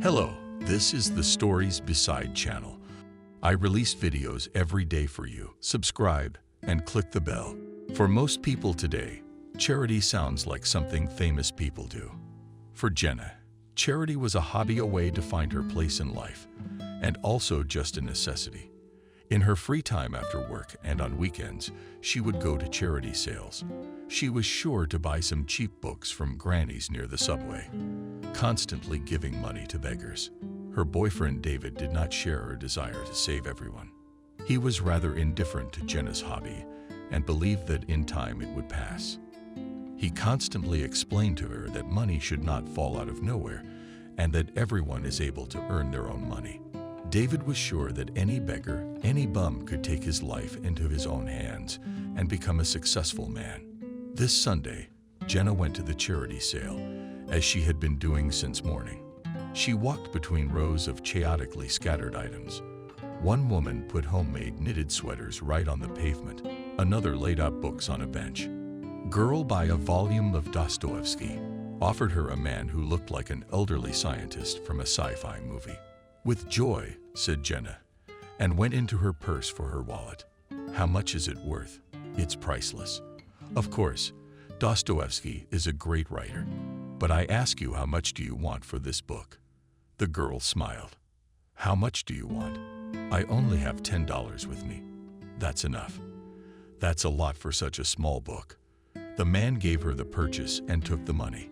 Hello, this is the Stories Beside channel. I release videos every day for you. Subscribe and click the bell. For most people today, charity sounds like something famous people do. For Jenna, charity was a hobby, a way to find her place in life, and also just a necessity. In her free time after work and on weekends, she would go to charity sales. She was sure to buy some cheap books from grannies near the subway, constantly giving money to beggars. Her boyfriend David did not share her desire to save everyone. He was rather indifferent to Jenna's hobby and believed that in time it would pass. He constantly explained to her that money should not fall out of nowhere and that everyone is able to earn their own money. David was sure that any beggar, any bum could take his life into his own hands and become a successful man. This Sunday, Jenna went to the charity sale, as she had been doing since morning. She walked between rows of chaotically scattered items. One woman put homemade knitted sweaters right on the pavement. Another laid out books on a bench. Girl, buy a volume of Dostoevsky, offered her a man who looked like an elderly scientist from a sci-fi movie. With joy, said Jenna, and went into her purse for her wallet. How much is it worth? It's priceless. Of course, Dostoevsky is a great writer, but I ask you, how much do you want for this book? The girl smiled. How much do you want? I only have $10 with me. That's enough. That's a lot for such a small book. The man gave her the purchase and took the money.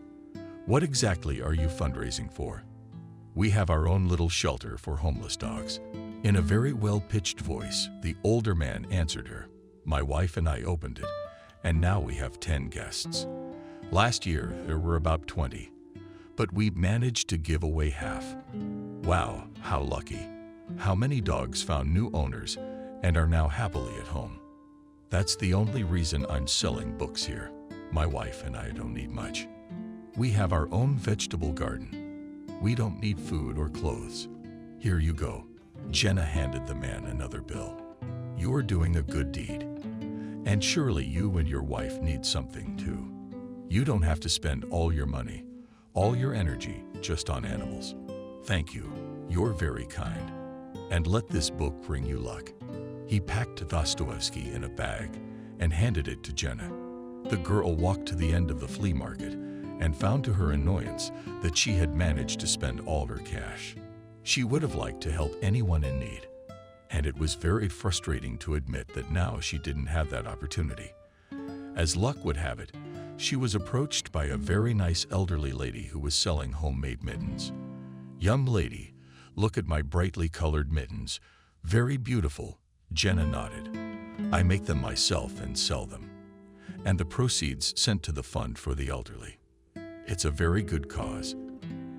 What exactly are you fundraising for? We have our own little shelter for homeless dogs. In a very well-pitched voice, the older man answered her. My wife and I opened it, and now we have 10 guests. Last year, there were about 20, but we managed to give away half. Wow, how lucky. How many dogs found new owners and are now happily at home. That's the only reason I'm selling books here. My wife and I don't need much. We have our own vegetable garden. We don't need food or clothes. Here you go. Jenna handed the man another bill. You're doing a good deed. And surely you and your wife need something too. You don't have to spend all your money, all your energy, just on animals. Thank you. You're very kind. And let this book bring you luck. He packed Dostoevsky in a bag and handed it to Jenna. The girl walked to the end of the flea market and found to her annoyance that she had managed to spend all her cash. She would have liked to help anyone in need, and it was very frustrating to admit that now she didn't have that opportunity. As luck would have it, she was approached by a very nice elderly lady who was selling homemade mittens. Young lady, look at my brightly colored mittens. Very beautiful, Jenna nodded. I make them myself and sell them, and the proceeds sent to the fund for the elderly. It's a very good cause,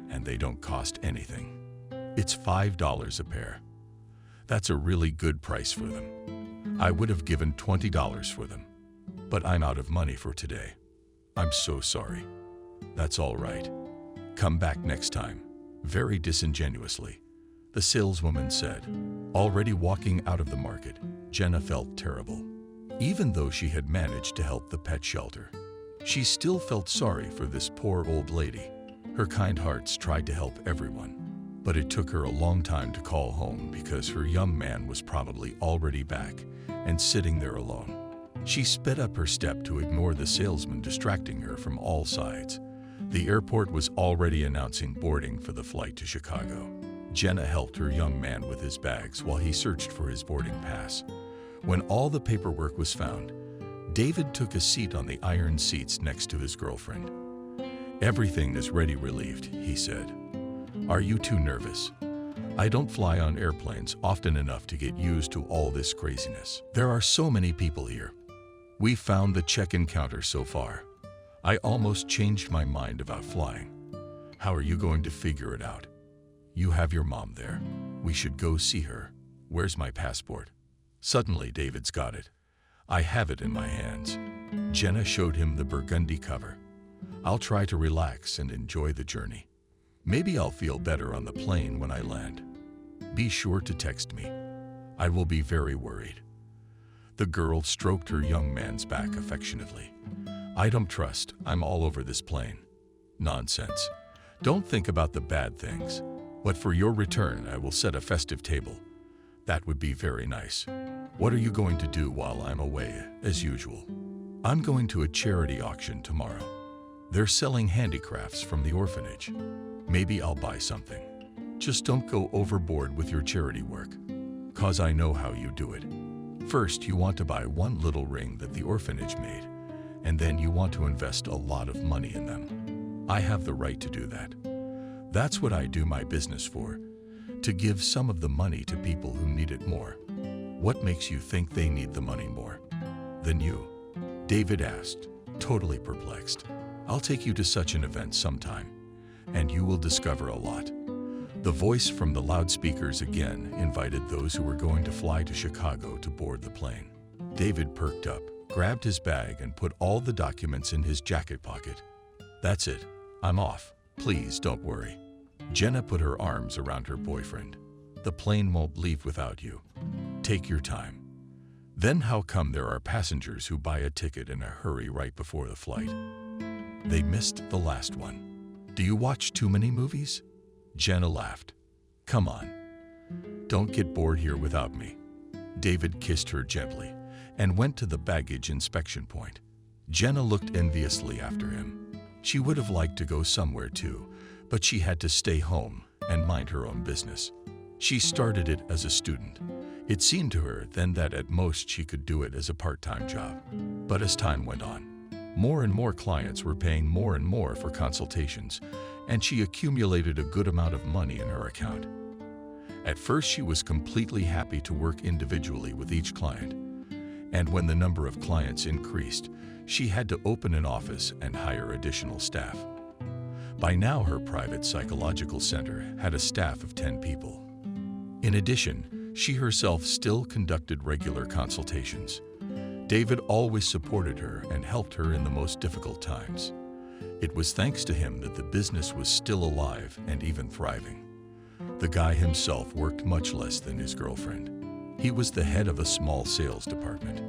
and they don't cost anything. It's $5 a pair. That's a really good price for them. I would have given $20 for them, but I'm out of money for today. I'm so sorry. That's all right. Come back next time. Very disingenuously, the saleswoman said. Already walking out of the market, Jenna felt terrible. Even though she had managed to help the pet shelter, she still felt sorry for this poor old lady. Her kind hearts tried to help everyone, but it took her a long time to call home because her young man was probably already back and sitting there alone. She sped up her step to ignore the salesman distracting her from all sides. The airport was already announcing boarding for the flight to Chicago. Jenna helped her young man with his bags while he searched for his boarding pass. When all the paperwork was found, David took a seat on the iron seats next to his girlfriend. Everything is ready, relieved, he said. Are you too nervous? I don't fly on airplanes often enough to get used to all this craziness. There are so many people here. We found the check-in counter so far. I almost changed my mind about flying. How are you going to figure it out? You have your mom there. We should go see her. Where's my passport? Suddenly, David's got it. I have it in my hands. Jenna showed him the burgundy cover. I'll try to relax and enjoy the journey. Maybe I'll feel better on the plane when I land. Be sure to text me. I will be very worried. The girl stroked her young man's back affectionately. I don't trust. I'm all over this plane. Nonsense. Don't think about the bad things. But for your return, I will set a festive table. That would be very nice. What are you going to do while I'm away, as usual? I'm going to a charity auction tomorrow. They're selling handicrafts from the orphanage. Maybe I'll buy something. Just don't go overboard with your charity work, 'cause I know how you do it. First, you want to buy one little ring that the orphanage made, and then you want to invest a lot of money in them. I have the right to do that. That's what I do my business for, to give some of the money to people who need it more. What makes you think they need the money more than you? David asked, totally perplexed. I'll take you to such an event sometime, and you will discover a lot. The voice from the loudspeakers again invited those who were going to fly to Chicago to board the plane. David perked up, grabbed his bag, and put all the documents in his jacket pocket. That's it. I'm off. Please don't worry. Jenna put her arms around her boyfriend. The plane won't leave without you. Take your time. Then how come there are passengers who buy a ticket in a hurry right before the flight? They missed the last one. Do you watch too many movies? Jenna laughed. Come on. Don't get bored here without me. David kissed her gently and went to the baggage inspection point. Jenna looked enviously after him. She would have liked to go somewhere too, but she had to stay home and mind her own business. She started it as a student. It seemed to her then that at most she could do it as a part-time job. But as time went on, more and more clients were paying more and more for consultations, and she accumulated a good amount of money in her account. At first, she was completely happy to work individually with each client, and when the number of clients increased, she had to open an office and hire additional staff. By now, her private psychological center had a staff of 10 people. In addition, she herself still conducted regular consultations. David always supported her and helped her in the most difficult times. It was thanks to him that the business was still alive and even thriving. The guy himself worked much less than his girlfriend. He was the head of a small sales department.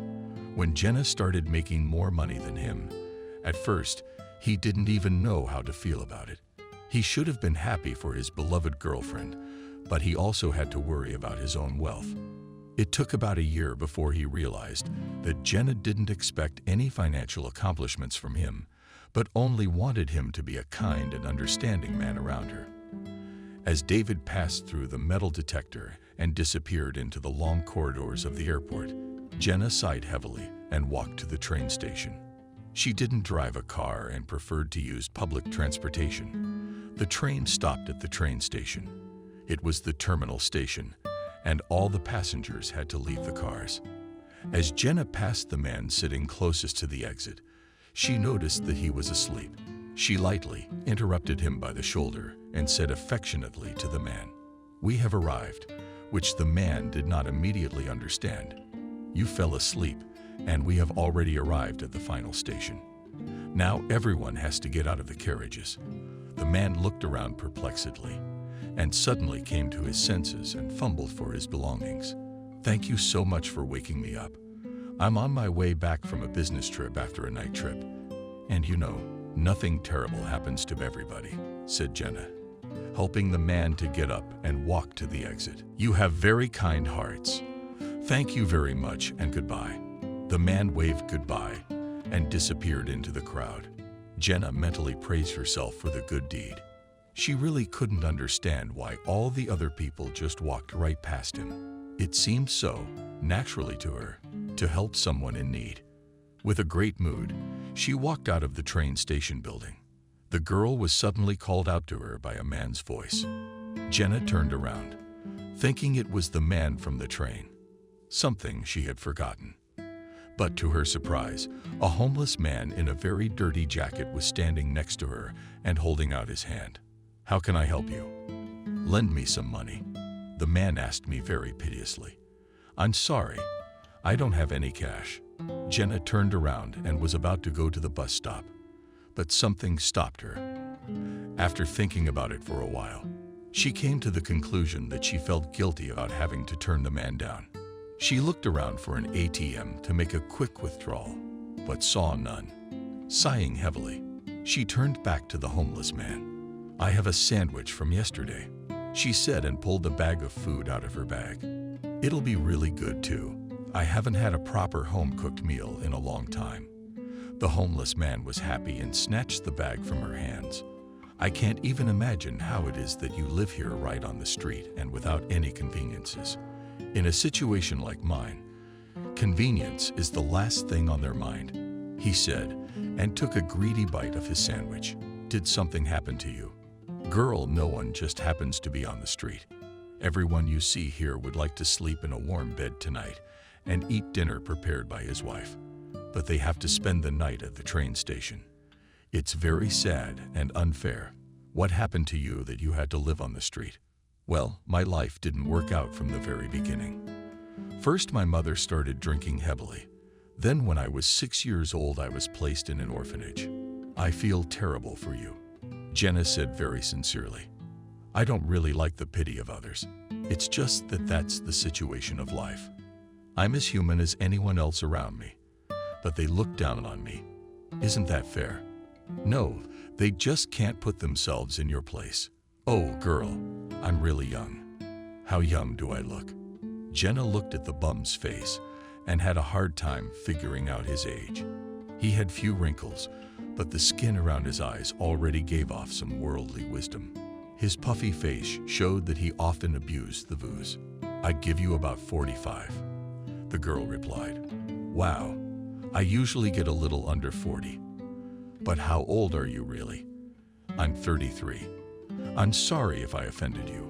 When Jenna started making more money than him, at first, he didn't even know how to feel about it. He should have been happy for his beloved girlfriend, but he also had to worry about his own wealth. It took about a year before he realized that Jenna didn't expect any financial accomplishments from him, but only wanted him to be a kind and understanding man around her. As David passed through the metal detector and disappeared into the long corridors of the airport, Jenna sighed heavily and walked to the train station. She didn't drive a car and preferred to use public transportation. The train stopped at the train station. It was the terminal station, and all the passengers had to leave the cars. As Jenna passed the man sitting closest to the exit, she noticed that he was asleep. She lightly interrupted him by the shoulder and said affectionately to the man, "We have arrived," which the man did not immediately understand. "You fell asleep, and we have already arrived at the final station. Now everyone has to get out of the carriages." The man looked around perplexedly and suddenly came to his senses and fumbled for his belongings. "Thank you so much for waking me up. I'm on my way back from a business trip after a night trip. And you know, nothing terrible happens to everybody," said Jenna, helping the man to get up and walk to the exit. "You have very kind hearts. Thank you very much and goodbye." The man waved goodbye and disappeared into the crowd. Jenna mentally praised herself for the good deed. She really couldn't understand why all the other people just walked right past him. It seemed so naturally to her to help someone in need. With a great mood, she walked out of the train station building. The girl was suddenly called out to her by a man's voice. Jenna turned around, thinking it was the man from the train, something she had forgotten. But to her surprise, a homeless man in a very dirty jacket was standing next to her and holding out his hand. "How can I help you?" "Lend me some money," the man asked me very piteously. "I'm sorry, I don't have any cash." Jenna turned around and was about to go to the bus stop, but something stopped her. After thinking about it for a while, she came to the conclusion that she felt guilty about having to turn the man down. She looked around for an ATM to make a quick withdrawal, but saw none. Sighing heavily, she turned back to the homeless man. "I have a sandwich from yesterday," she said and pulled a bag of food out of her bag. "It'll be really good too. I haven't had a proper home-cooked meal in a long time." The homeless man was happy and snatched the bag from her hands. "I can't even imagine how it is that you live here right on the street and without any conveniences. In a situation like mine, convenience is the last thing on their mind," he said, and took a greedy bite of his sandwich. "Did something happen to you?" "Girl, no one just happens to be on the street. Everyone you see here would like to sleep in a warm bed tonight and eat dinner prepared by his wife, but they have to spend the night at the train station. It's very sad and unfair. What happened to you that you had to live on the street?" "Well, my life didn't work out from the very beginning. First, my mother started drinking heavily. Then when I was 6 years old, I was placed in an orphanage. I feel terrible for you," Jenna said very sincerely. "I don't really like the pity of others. It's just that that's the situation of life. I'm as human as anyone else around me, but they look down on me. Isn't that fair? No, they just can't put themselves in your place." "Oh, girl, I'm really young." "How young do I look?" Jenna looked at the bum's face and had a hard time figuring out his age. He had few wrinkles, but the skin around his eyes already gave off some worldly wisdom. His puffy face showed that he often abused the booze. "I'd give you about 45, the girl replied. "Wow, I usually get a little under 40. But how old are you really?" "I'm 33. I'm sorry if I offended you.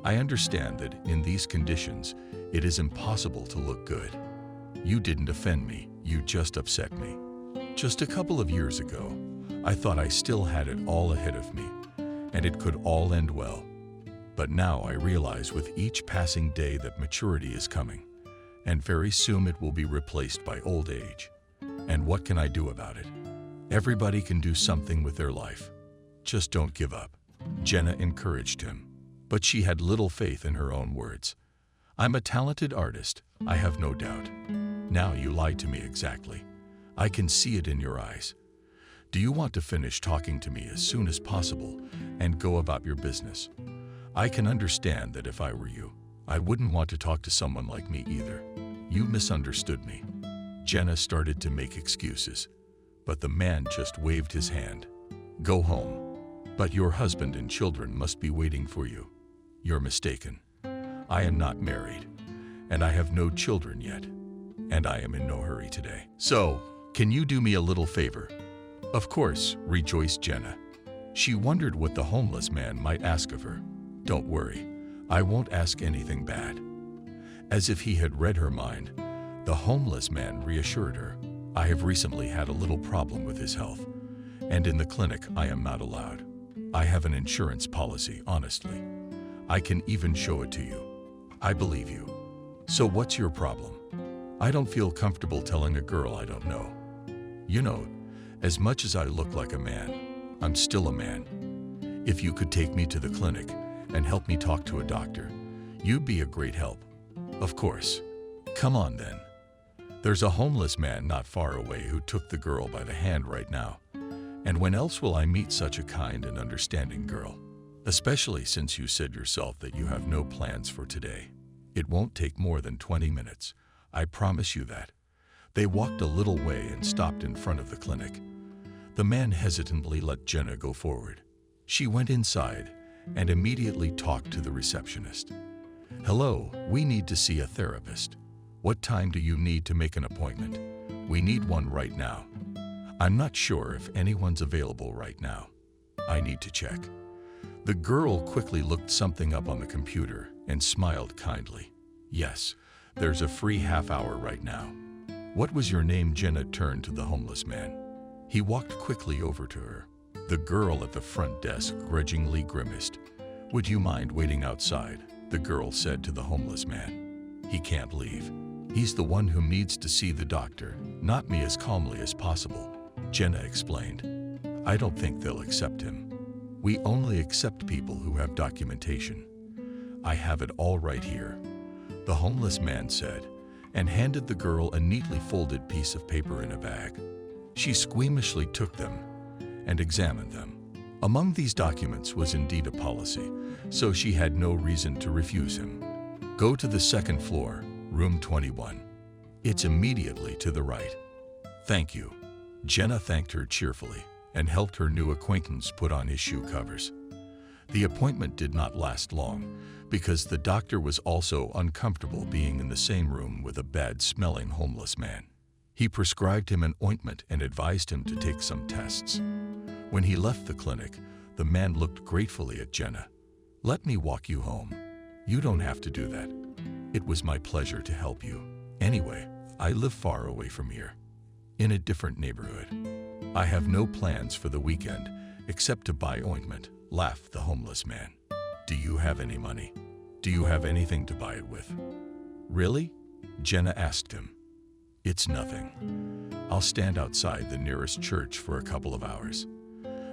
I understand that in these conditions, it is impossible to look good." "You didn't offend me, you just upset me. Just a couple of years ago, I thought I still had it all ahead of me, and it could all end well. But now I realize with each passing day that maturity is coming, and very soon it will be replaced by old age. And what can I do about it? Everybody can do something with their life. Just don't give up," Jenna encouraged him. But she had little faith in her own words. "I'm a talented artist, I have no doubt." "Now you lied to me exactly. I can see it in your eyes. Do you want to finish talking to me as soon as possible and go about your business? I can understand that if I were you, I wouldn't want to talk to someone like me either. You misunderstood me." Jenna started to make excuses, but the man just waved his hand. "Go home. But your husband and children must be waiting for you." "You're mistaken. I am not married, and I have no children yet, and I am in no hurry today. So, can you do me a little favor?" "Of course," rejoiced Jenna. She wondered what the homeless man might ask of her. "Don't worry, I won't ask anything bad." As if he had read her mind, the homeless man reassured her. "I have recently had a little problem with his health, and in the clinic I am not allowed. I have an insurance policy, honestly. I can even show it to you. I believe you. So what's your problem?" "I don't feel comfortable telling a girl I don't know. You know, as much as I look like a man, I'm still a man. If you could take me to the clinic and help me talk to a doctor, you'd be a great help." "Of course. Come on then." There's a homeless man not far away who took the girl by the hand right now. And when else will I meet such a kind and understanding girl? Especially since you said yourself that you have no plans for today. It won't take more than 20 minutes. I promise you that. They walked a little way and stopped in front of the clinic. The man hesitantly let Jenna go forward. She went inside and immediately talked to the receptionist. "Hello, we need to see a therapist. What time do you need to make an appointment? We need one right now. I'm not sure if anyone's available right now. I need to check." The girl quickly looked something up on the computer and smiled kindly. "Yes, there's a free half-hour right now. What was your name?" Jenna turned to the homeless man. He walked quickly over to her. The girl at the front desk grudgingly grimaced. "Would you mind waiting outside?" the girl said to the homeless man. "He can't leave. He's the one who needs to see the doctor, not me." As calmly as possible, Jenna explained. "I don't think they'll accept him. We only accept people who have documentation." "I have it all right here," the homeless man said, and handed the girl a neatly folded piece of paper in a bag. She squeamishly took them and examined them. Among these documents was indeed a policy, so she had no reason to refuse him. Go to the second floor, room 21. It's immediately to the right. Thank you. Jenna thanked her cheerfully and helped her new acquaintance put on his shoe covers. The appointment did not last long because the doctor was also uncomfortable being in the same room with a bad-smelling homeless man. He prescribed him an ointment and advised him to take some tests. When he left the clinic, the man looked gratefully at Jenna. "Let me walk you home. You don't have to do that. It was my pleasure to help you. Anyway, I live far away from here, in a different neighborhood. I have no plans for the weekend except to buy ointment," laughed the homeless man. "Do you have any money? Do you have anything to buy it with?" "Really?" Jenna asked him. "It's nothing. I'll stand outside the nearest church for a couple of hours.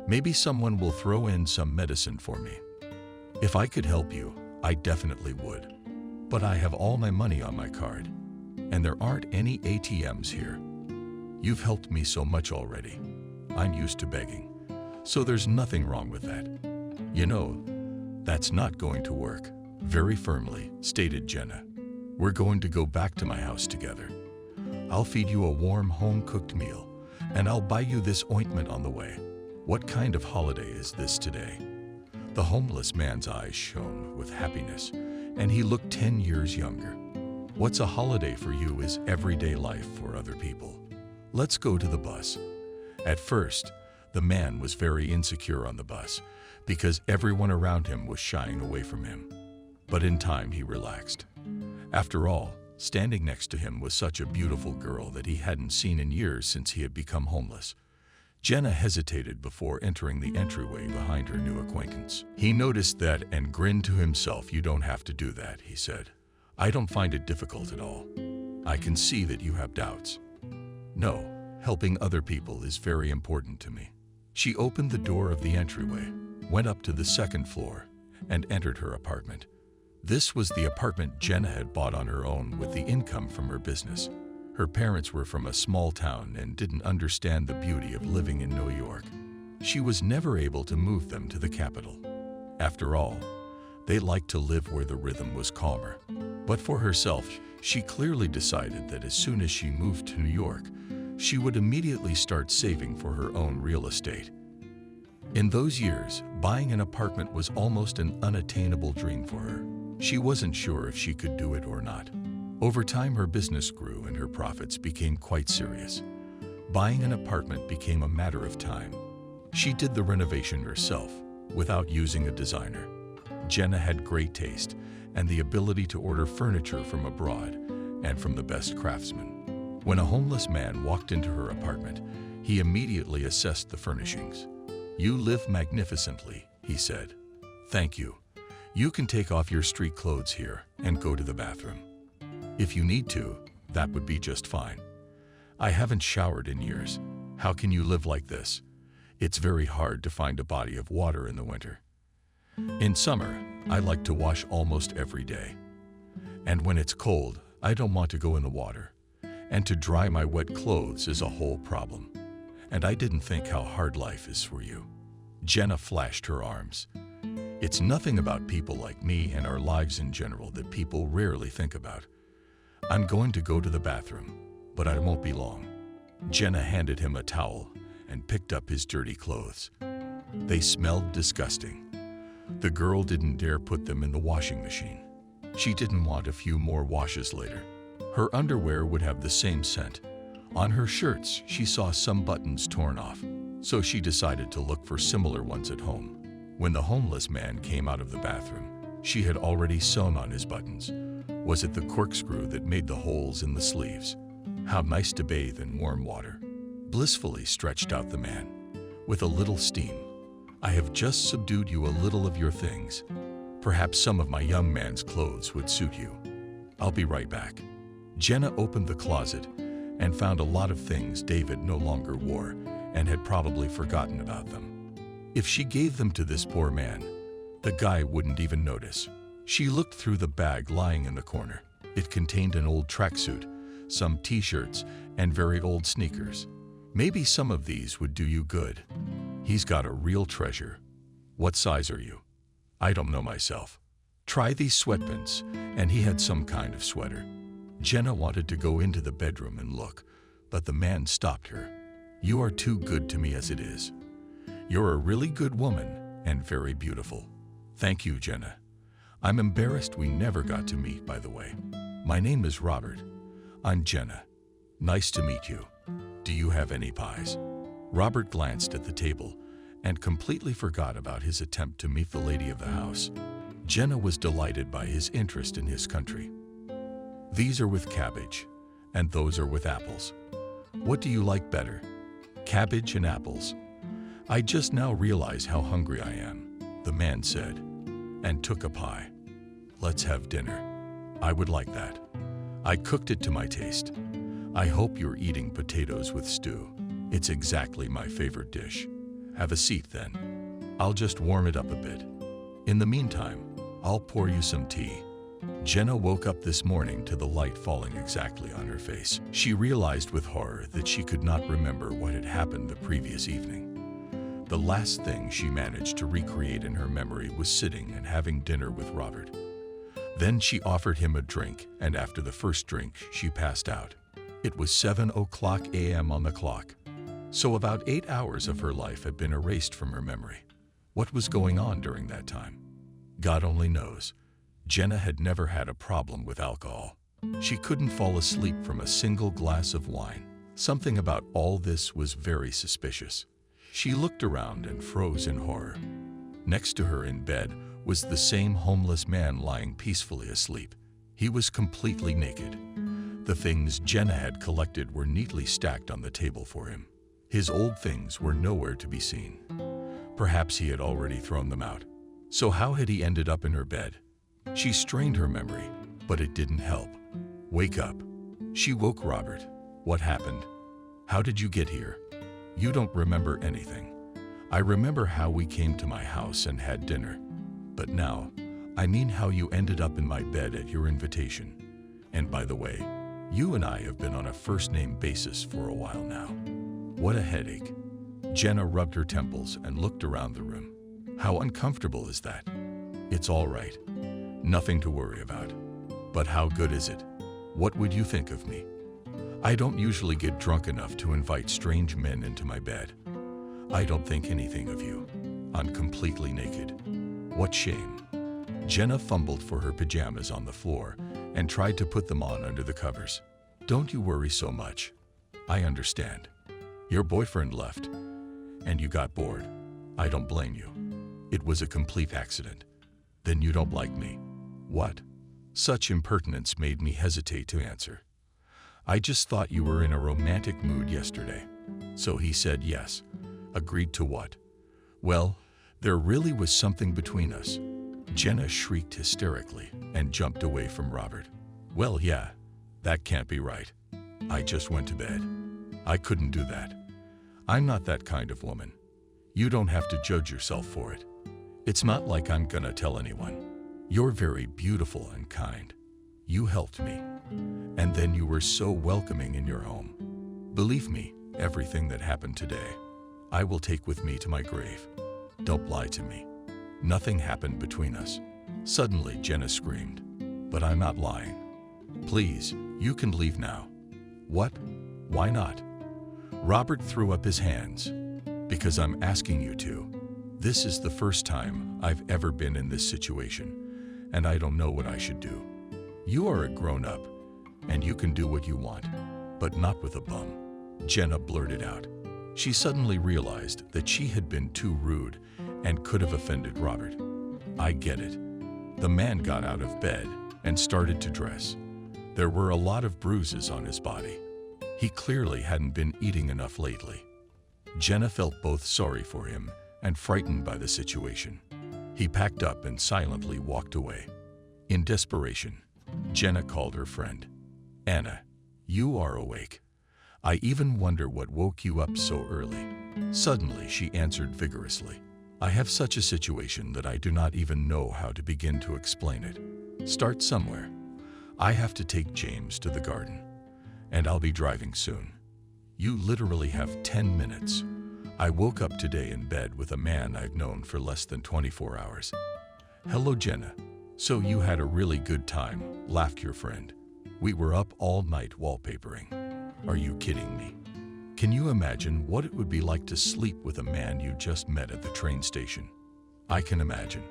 Maybe someone will throw in some medicine for me. If I could help you, I definitely would. But I have all my money on my card, and there aren't any ATMs here. You've helped me so much already. I'm used to begging, so there's nothing wrong with that." "You know, that's not going to work," very firmly stated Jenna. "We're going to go back to my house together. I'll feed you a warm home-cooked meal, and I'll buy you this ointment on the way. What kind of holiday is this today?" The homeless man's eyes shone with happiness, and he looked 10 years younger. "What's a holiday for you is everyday life for other people. Let's go to the bus." At first, the man was very insecure on the bus because everyone around him was shying away from him. But in time, he relaxed. After all, standing next to him was such a beautiful girl that he hadn't seen in years since he had become homeless. Jenna hesitated before entering the entryway behind her new acquaintance. He noticed that and grinned to himself. "You don't have to do that," he said. "I don't find it difficult at all. I can see that you have doubts. No, helping other people is very important to me." She opened the door of the entryway, went up to the second floor, and entered her apartment. This was the apartment Jenna had bought on her own with the income from her business. Her parents were from a small town and didn't understand the beauty of living in New York. She was never able to move them to the capital. After all, they liked to live where the rhythm was calmer. But for herself, she clearly decided that as soon as she moved to New York, she would immediately start saving for her own real estate. In those years, buying an apartment was almost an unattainable dream for her. She wasn't sure if she could do it or not. Over time, her business grew and her profits became quite serious. Buying an apartment became a matter of time. She did the renovation herself, without using a designer. Jenna had great taste and the ability to order furniture from abroad and from the best craftsmen. When a homeless man walked into her apartment, he immediately assessed the furnishings. "You live magnificently," he said. "Thank you. You can take off your street clothes here and go to the bathroom. If you need to, that would be just fine. I haven't showered in years. How can you live like this? It's very hard to find a body of water in the winter. In summer, I like to wash almost every day. And when it's cold, I don't want to go in the water. And to dry my wet clothes is a whole problem. And I didn't think how hard life is for you." Jenna flashed her arms. "It's nothing about people like me and our lives in general that people rarely think about. I'm going to go to the bathroom, but I won't be long." Jenna handed him a towel and picked up his dirty clothes. They smelled disgusting. The girl didn't dare put them in the washing machine. She didn't want a few more washes later. Her underwear would have the same scent. On her shirts, she saw some buttons torn off, so she decided to look for similar ones at home. When the homeless man came out of the bathroom, she had already sewn on his buttons. Was it the corkscrew that made the holes in the sleeves? How nice to bathe in warm water. Blissfully stretched out the man. With a little steam. "I have just subdued you a little of your things. Perhaps some of my young man's clothes would suit you. I'll be right back." Jenna opened the closet and found a lot of things David no longer wore and had probably forgotten about them. If she gave them to this poor man, the guy wouldn't even notice. She looked through the bag lying in the corner. It contained an old tracksuit, some t-shirts, and very old sneakers. "Maybe some of these would do you good." He's got a real treasure. What size are you? I don't know myself. Try these sweatpants, and he had some kind of sweater. Jenna wanted to go into the bedroom and look, but the man stopped her. You are too good to me as it is. You're a really good woman and very beautiful. Thank you, Jenna. I'm embarrassed we never got to meet, by the way. My name is Robert. I'm Jenna. Nice to meet you. Do you have any pies? Robert glanced at the table and completely forgot about his attempt to meet the lady of the house. Jenna was delighted by his interest in his country. These are with cabbage, and those are with apples. What do you like better? Cabbage and apples? I just now realize how hungry I am, the man said, and took a pie. Let's have dinner. I would like that. I cooked it to my taste. I hope you're eating potatoes with stew. It's exactly my favorite dish. Have a seat then. I'll just warm it up a bit. In the meantime, I'll pour you some tea. Jenna woke up this morning to the light falling exactly on her face. She realized with horror that she could not remember what had happened the previous evening. The last thing she managed to recreate in her memory was sitting and having dinner with Robert. Then she offered him a drink, and after the first drink, she passed out. It was 7:00 a.m. on the clock. So about 8 hours of her life had been erased from her memory. What was going on during that time? God only knows. Jenna had never had a problem with alcohol. She couldn't fall asleep from a single glass of wine. Something about all this was very suspicious. She looked around and froze in horror. Next to her in bed was the same homeless man lying peacefully asleep. He was completely naked. The things Jenna had collected were neatly stacked on the table for him. His old things were nowhere to be seen. Perhaps he had already thrown them out. So how had he ended up in her bed? She strained her memory, but it didn't help. Wake up. She woke Robert. What happened? How did you get here? You don't remember anything. I remember how we came to my house and had dinner. But now, I mean how you ended up in my bed at your invitation. And by the way, you and I have been on a first-name basis for a while now. What a headache. Jenna rubbed her temples and looked around the room. How uncomfortable is that? It's all right. Nothing to worry about. But how good is it? What would you think of me? I don't usually get drunk enough to invite strange men into my bed. I don't think anything of you. I'm completely naked. What shame. Jenna fumbled for her pajamas on the floor and tried to put them on under the covers. Don't you worry so much. I understand. Your boyfriend left, and you got bored. I don't blame you. It was a complete accident. Then you don't like me. What? Such impertinence made me hesitate to answer. I just thought you were in a romantic mood yesterday. So he said yes. Agreed to what? Well, there really was something between us. Jenna shrieked hysterically and jumped away from Robert. Well, yeah, that can't be right. I just went to bed. I couldn't do that. I'm not that kind of woman. You don't have to judge yourself for it. It's not like I'm gonna tell anyone. You're very beautiful and kind. You helped me. And then you were so welcoming in your home. Believe me, everything that happened today, I will take with me to my grave. Don't lie to me. Nothing happened between us. Suddenly, Jenna screamed. But I'm not lying. Please, you can leave now. What? Why not? Robert threw up his hands. Because I'm asking you to. This is the first time I've ever been in this situation, and I don't know what I should do. You are a grown-up, and you can do what you want, but not with a bum. Jenna blurted out. She suddenly realized that she had been too rude and could have offended Robert. I get it. The man got out of bed and started to dress. There were a lot of bruises on his body. He clearly hadn't been eating enough lately. Jenna felt both sorry for him and frightened by the situation. He packed up and silently walked away. In desperation, Jenna called her friend. Anna, you are awake. I even wonder what woke you up so early. Suddenly, she answered vigorously. I have such a situation that I do not even know how to begin to explain it. Start somewhere. I have to take James to the garden, and I'll be driving soon. You literally have 10 minutes. I woke up today in bed with a man I've known for less than 24 hours. Hello, Jenna. So you had a really good time, laughed your friend. We were up all night wallpapering. Are you kidding me? Can you imagine what it would be like to sleep with a man you just met at the train station? I can imagine.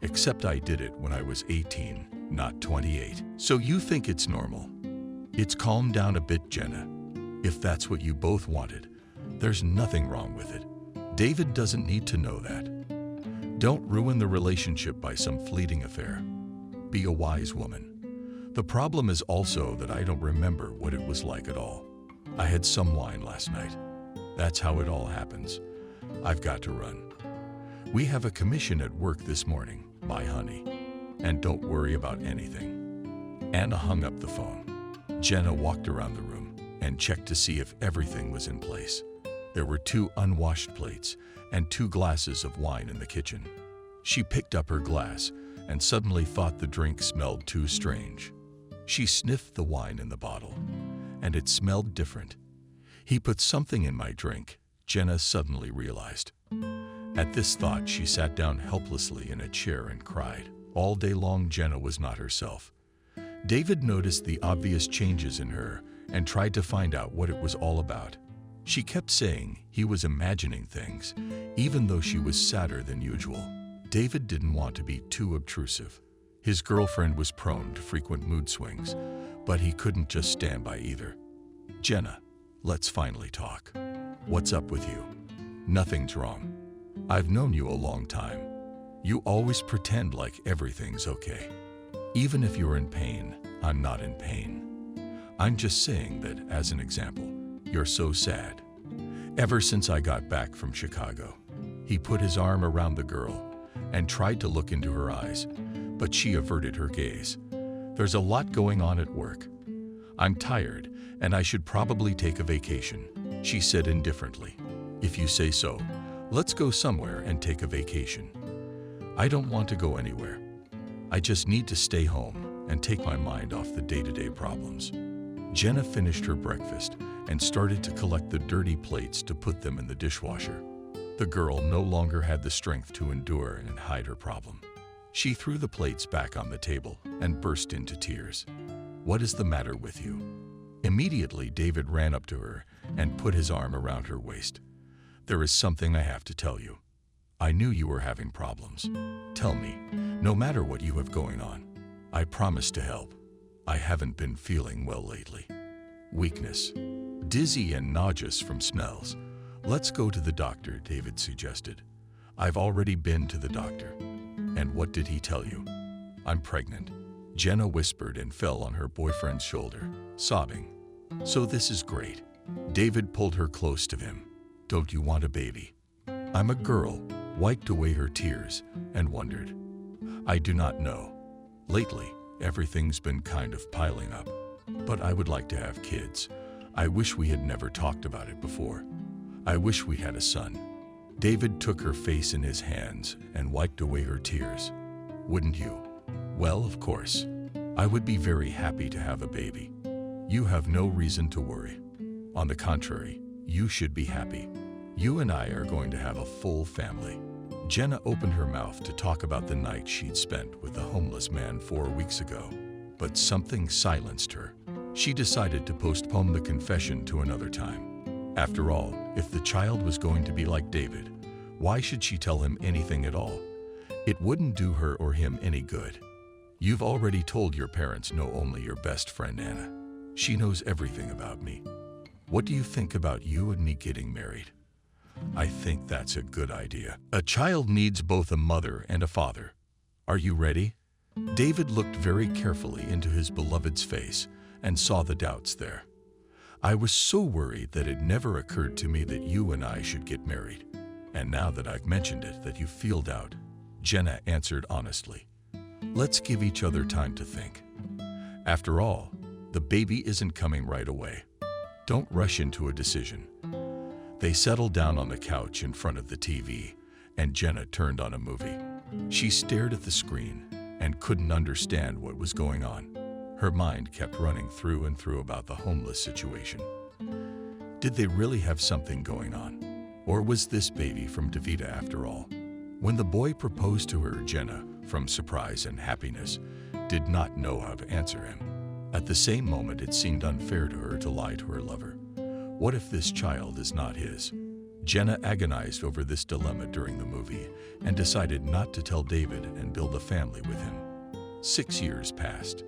Except I did it when I was 18, not 28. So you think it's normal? It's calmed down a bit, Jenna. If that's what you both wanted, there's nothing wrong with it. David doesn't need to know that. Don't ruin the relationship by some fleeting affair. Be a wise woman. The problem is also that I don't remember what it was like at all. I had some wine last night. That's how it all happens. I've got to run. We have a commission at work this morning, my honey. And don't worry about anything. Anna hung up the phone. Jenna walked around the room and checked to see if everything was in place. There were 2 unwashed plates and 2 glasses of wine in the kitchen. She picked up her glass and suddenly thought the drink smelled too strange. She sniffed the wine in the bottle, and it smelled different. He put something in my drink, Jenna suddenly realized. At this thought, she sat down helplessly in a chair and cried. All day long, Jenna was not herself. David noticed the obvious changes in her and tried to find out what it was all about. She kept saying he was imagining things, even though she was sadder than usual. David didn't want to be too obtrusive. His girlfriend was prone to frequent mood swings, but he couldn't just stand by either. Jenna, let's finally talk. What's up with you? Nothing's wrong. I've known you a long time. You always pretend like everything's okay. Even if you're in pain, I'm not in pain. I'm just saying that, as an example, you're so sad. Ever since I got back from Chicago, he put his arm around the girl and tried to look into her eyes, but she averted her gaze. There's a lot going on at work. I'm tired, and I should probably take a vacation, she said indifferently. If you say so, let's go somewhere and take a vacation. I don't want to go anywhere. I just need to stay home and take my mind off the day-to-day problems. Jenna finished her breakfast and started to collect the dirty plates to put them in the dishwasher. The girl no longer had the strength to endure and hide her problem. She threw the plates back on the table and burst into tears. What is the matter with you? Immediately, David ran up to her and put his arm around her waist. There is something I have to tell you. I knew you were having problems. Tell me, no matter what you have going on. I promise to help. I haven't been feeling well lately. Weakness. Dizzy and nauseous from smells. Let's go to the doctor, David suggested. I've already been to the doctor. And what did he tell you? I'm pregnant. Jenna whispered and fell on her boyfriend's shoulder, sobbing. So this is great. David pulled her close to him. Don't you want a baby? I'm a girl, wiped away her tears, and wondered. I do not know. Lately, everything's been kind of piling up. But I would like to have kids. I wish we had never talked about it before. I wish we had a son. David took her face in his hands and wiped away her tears. Wouldn't you? Well, of course. I would be very happy to have a baby. You have no reason to worry. On the contrary, you should be happy. You and I are going to have a full family. Jenna opened her mouth to talk about the night she'd spent with the homeless man 4 weeks ago, but something silenced her. She decided to postpone the confession to another time. After all, if the child was going to be like David, why should she tell him anything at all? It wouldn't do her or him any good. You've already told your parents know only your best friend Anna. She knows everything about me. What do you think about you and me getting married? I think that's a good idea. A child needs both a mother and a father. Are you ready? David looked very carefully into his beloved's face and saw the doubts there. I was so worried that it never occurred to me that you and I should get married. And now that I've mentioned it, that you feel doubt. Jenna answered honestly. Let's give each other time to think. After all, the baby isn't coming right away. Don't rush into a decision. They settled down on the couch in front of the TV, and Jenna turned on a movie. She stared at the screen and couldn't understand what was going on. Her mind kept running through and through about the homeless situation. Did they really have something going on? Or was this baby from Davida after all? When the boy proposed to her, Jenna, from surprise and happiness, did not know how to answer him. At the same moment, it seemed unfair to her to lie to her lover. What if this child is not his? Jenna agonized over this dilemma during the movie and decided not to tell David and build a family with him. 6 years passed.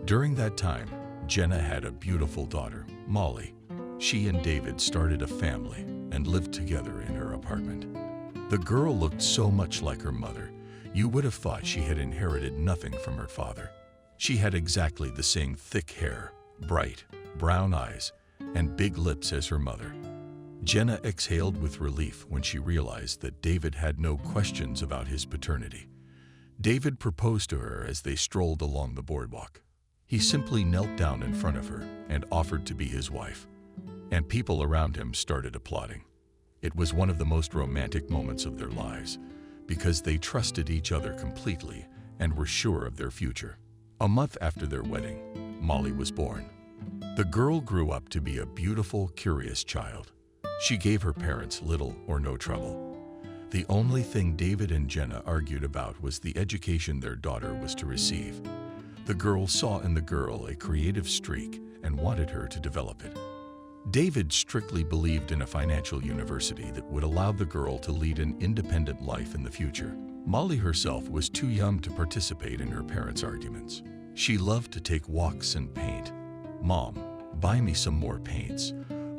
During that time, Jenna had a beautiful daughter, Molly. She and David started a family and lived together in her apartment. The girl looked so much like her mother, you would have thought she had inherited nothing from her father. She had exactly the same thick hair, bright brown eyes, and big lips as her mother. Jenna exhaled with relief when she realized that David had no questions about his paternity. David proposed to her as they strolled along the boardwalk. He simply knelt down in front of her and offered to be his wife, and people around him started applauding. It was one of the most romantic moments of their lives because they trusted each other completely and were sure of their future. A month after their wedding, Molly was born. The girl grew up to be a beautiful, curious child. She gave her parents little or no trouble. The only thing David and Jenna argued about was the education their daughter was to receive. The girl saw in the girl a creative streak and wanted her to develop it. David strictly believed in a financial university that would allow the girl to lead an independent life in the future. Molly herself was too young to participate in her parents' arguments. She loved to take walks and paint. "Mom, buy me some more paints."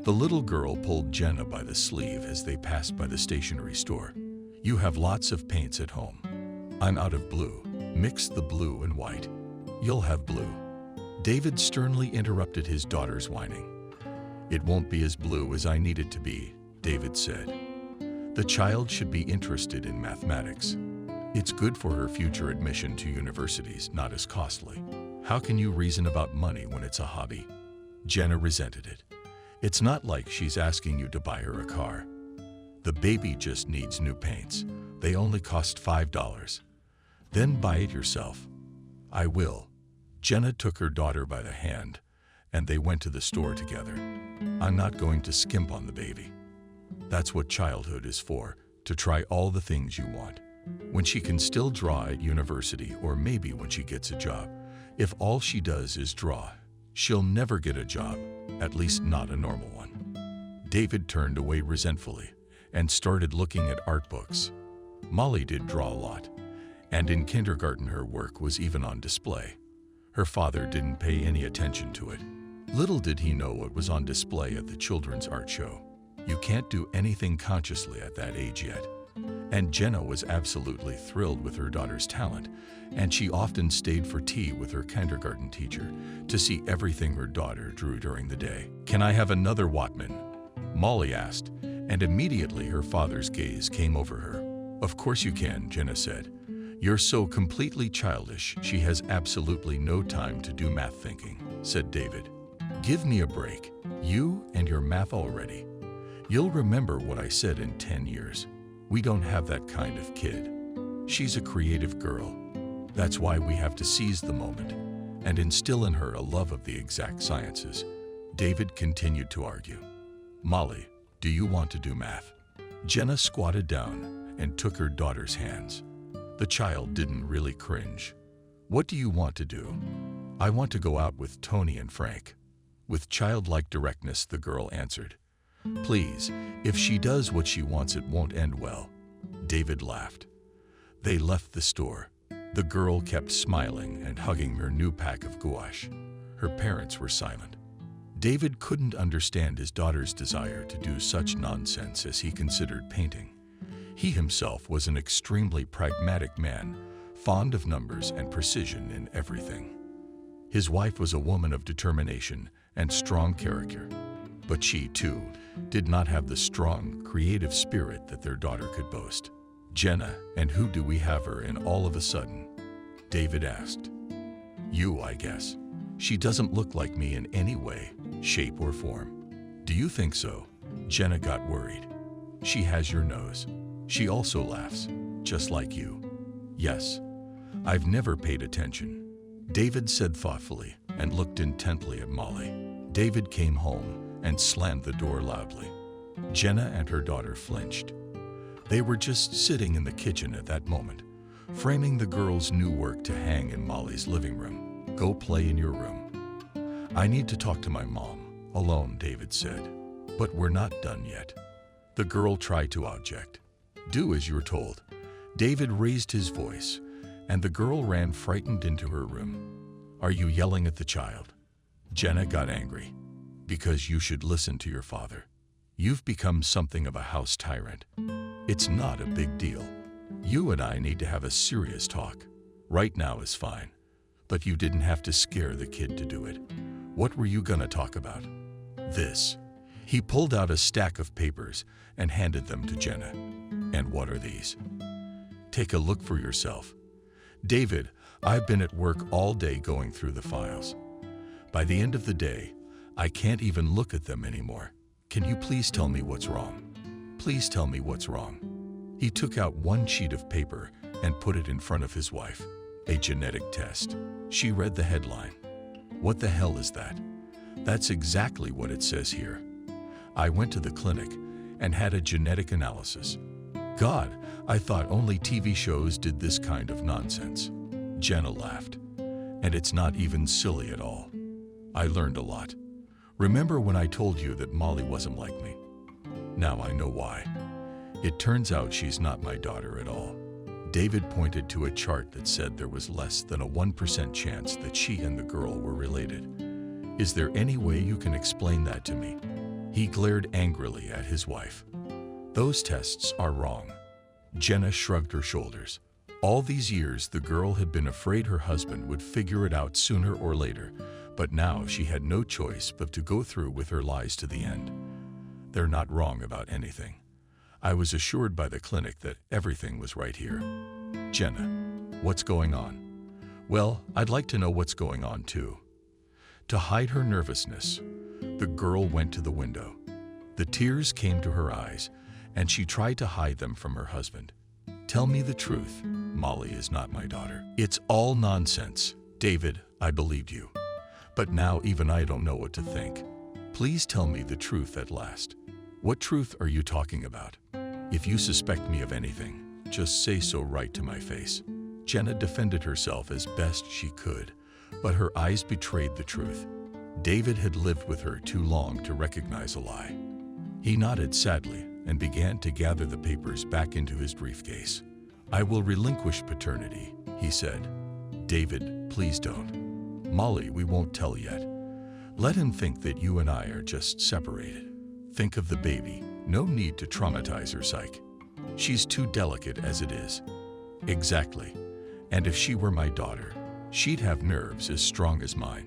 The little girl pulled Jenna by the sleeve as they passed by the stationery store. "You have lots of paints at home. I'm out of blue. Mix the blue and white. You'll have blue." David sternly interrupted his daughter's whining. "It won't be as blue as I need it to be," David said. "The child should be interested in mathematics. It's good for her future admission to universities, not as costly. How can you reason about money when it's a hobby?" Jenna resented it. "It's not like she's asking you to buy her a car. The baby just needs new paints. They only cost $5. Then buy it yourself." "I will." Jenna took her daughter by the hand, and they went to the store together. "I'm not going to skimp on the baby. That's what childhood is for, to try all the things you want. When she can still draw at university, or maybe when she gets a job. If all she does is draw, she'll never get a job, at least not a normal one." David turned away resentfully and started looking at art books. Molly did draw a lot, and in kindergarten her work was even on display. Her father didn't pay any attention to it. Little did he know it was on display at the children's art show. You can't do anything consciously at that age yet. And Jenna was absolutely thrilled with her daughter's talent, and she often stayed for tea with her kindergarten teacher to see everything her daughter drew during the day. "Can I have another Whatman?" Molly asked, and immediately her father's gaze came over her. "Of course you can," Jenna said. "You're so completely childish, she has absolutely no time to do math thinking," said David. "Give me a break. You and your math already. You'll remember what I said in 10 years. We don't have that kind of kid. She's a creative girl. That's why we have to seize the moment and instill in her a love of the exact sciences." David continued to argue. "Molly, do you want to do math?" Jenna squatted down and took her daughter's hands. The child didn't really cringe. "What do you want to do?" "I want to go out with Tony and Frank." With childlike directness, the girl answered. "Please, if she does what she wants, it won't end well." David laughed. They left the store. The girl kept smiling and hugging her new pack of gouache. Her parents were silent. David couldn't understand his daughter's desire to do such nonsense as he considered painting. He himself was an extremely pragmatic man, fond of numbers and precision in everything. His wife was a woman of determination and strong character, but she, too, did not have the strong, creative spirit that their daughter could boast. "Jenna, and who do we have her in all of a sudden?" David asked. "You, I guess. She doesn't look like me in any way, shape, or form." "Do you think so?" Jenna got worried. "She has your nose. She also laughs, just like you." "Yes. I've never paid attention," David said thoughtfully and looked intently at Molly. David came home and slammed the door loudly. Jenna and her daughter flinched. They were just sitting in the kitchen at that moment, framing the girl's new work to hang in Molly's living room. Go play in your room. I need to talk to my mom. Alone, David said. But we're not done yet. The girl tried to object. Do as you're told. David raised his voice, and the girl ran frightened into her room. Are you yelling at the child? Jenna got angry. Because you should listen to your father. You've become something of a house tyrant. It's not a big deal. You and I need to have a serious talk. Right now is fine. But you didn't have to scare the kid to do it. What were you gonna talk about? This. He pulled out a stack of papers and handed them to Jenna. And what are these? Take a look for yourself. David, I've been at work all day going through the files. By the end of the day, I can't even look at them anymore. Can you please tell me what's wrong? Please tell me what's wrong. He took out one sheet of paper and put it in front of his wife. A genetic test. She read the headline. What the hell is that? That's exactly what it says here. I went to the clinic and had a genetic analysis. God, I thought only TV shows did this kind of nonsense. Jenna laughed. And it's not even silly at all. I learned a lot. Remember when I told you that Molly wasn't like me? Now I know why. It turns out she's not my daughter at all. David pointed to a chart that said there was less than a 1% chance that she and the girl were related. Is there any way you can explain that to me? He glared angrily at his wife. Those tests are wrong. Jenna shrugged her shoulders. All these years, the girl had been afraid her husband would figure it out sooner or later, but now she had no choice but to go through with her lies to the end. They're not wrong about anything. I was assured by the clinic that everything was right here. Jenna, what's going on? Well, I'd like to know what's going on too. To hide her nervousness, the girl went to the window. The tears came to her eyes, and she tried to hide them from her husband. Tell me the truth. Molly is not my daughter. It's all nonsense. David, I believed you. But now even I don't know what to think. Please tell me the truth at last. What truth are you talking about? If you suspect me of anything, just say so right to my face. Jenna defended herself as best she could, but her eyes betrayed the truth. David had lived with her too long to recognize a lie. He nodded sadly and began to gather the papers back into his briefcase. I will relinquish paternity, he said. David, please don't. Molly, we won't tell yet. Let him think that you and I are just separated. Think of the baby. No need to traumatize her psyche. She's too delicate as it is. Exactly. And if she were my daughter, she'd have nerves as strong as mine.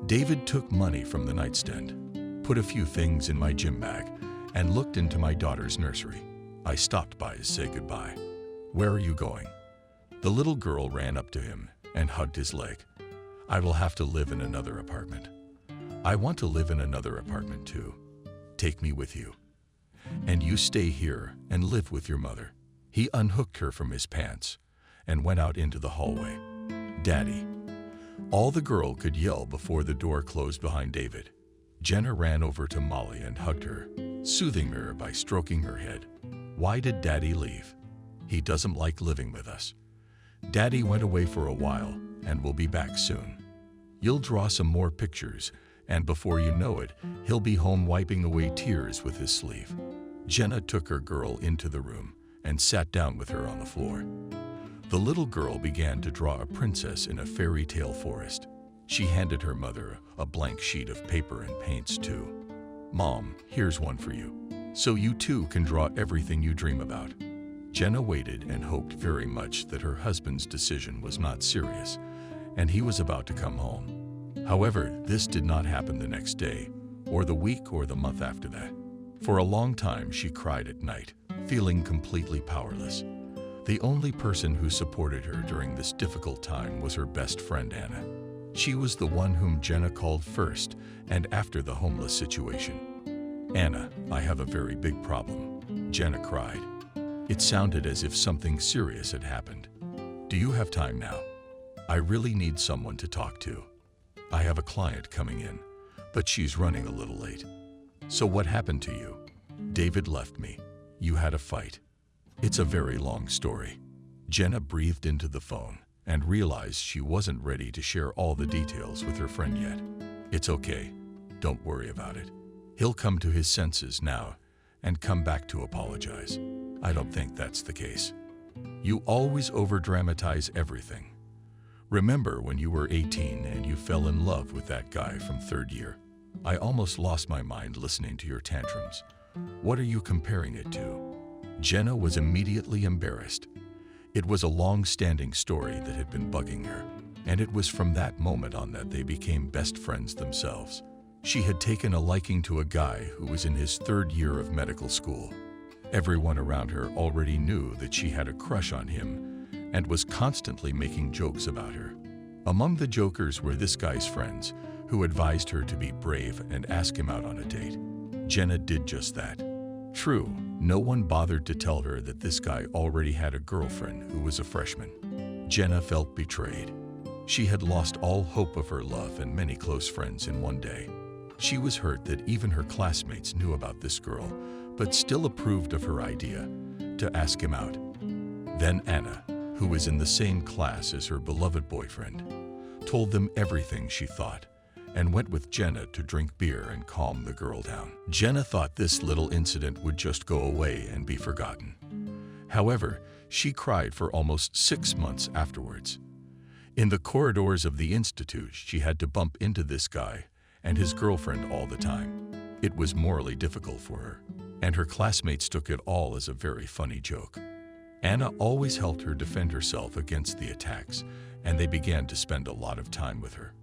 David took money from the nightstand, put a few things in my gym bag, and looked into my daughter's nursery. I stopped by to say goodbye. Where are you going? The little girl ran up to him and hugged his leg. I will have to live in another apartment. I want to live in another apartment too. Take me with you. And you stay here and live with your mother. He unhooked her from his pants and went out into the hallway. Daddy. All the girl could yell before the door closed behind David. Jenna ran over to Molly and hugged her, soothing her by stroking her head. Why did Daddy leave? He doesn't like living with us. Daddy went away for a while and will be back soon. You'll draw some more pictures, and before you know it, he'll be home wiping away tears with his sleeve. Jenna took her girl into the room and sat down with her on the floor. The little girl began to draw a princess in a fairy tale forest. She handed her mother a blank sheet of paper and paints too. Mom, here's one for you. So you too can draw everything you dream about. Jenna waited and hoped very much that her husband's decision was not serious, and he was about to come home. However, this did not happen the next day, or the week or the month after that. For a long time, she cried at night, feeling completely powerless. The only person who supported her during this difficult time was her best friend, Anna. She was the one whom Jenna called first and after the homeless situation. Anna, I have a very big problem, Jenna cried. It sounded as if something serious had happened. Do you have time now? I really need someone to talk to. I have a client coming in, but she's running a little late. So what happened to you? David left me. You had a fight. It's a very long story. Jenna breathed into the phone and realized she wasn't ready to share all the details with her friend yet. It's okay. Don't worry about it. He'll come to his senses now and come back to apologize. I don't think that's the case. You always overdramatize everything. Remember when you were 18 and you fell in love with that guy from third year? I almost lost my mind listening to your tantrums. What are you comparing it to? Jenna was immediately embarrassed. It was a long-standing story that had been bugging her, and it was from that moment on that they became best friends themselves. She had taken a liking to a guy who was in his third year of medical school. Everyone around her already knew that she had a crush on him and was constantly making jokes about her. Among the jokers were this guy's friends, who advised her to be brave and ask him out on a date. Jenna did just that. True, no one bothered to tell her that this guy already had a girlfriend who was a freshman. Jenna felt betrayed. She had lost all hope of her love and many close friends in one day. She was hurt that even her classmates knew about this girl, but still approved of her idea to ask him out. Then Anna, who was in the same class as her beloved boyfriend, told them everything she thought and went with Jenna to drink beer and calm the girl down. Jenna thought this little incident would just go away and be forgotten. However, she cried for almost 6 months afterwards. In the corridors of the institute, she had to bump into this guy and his girlfriend all the time. It was morally difficult for her, and her classmates took it all as a very funny joke. Anna always helped her defend herself against the attacks, and they began to spend a lot of time with her.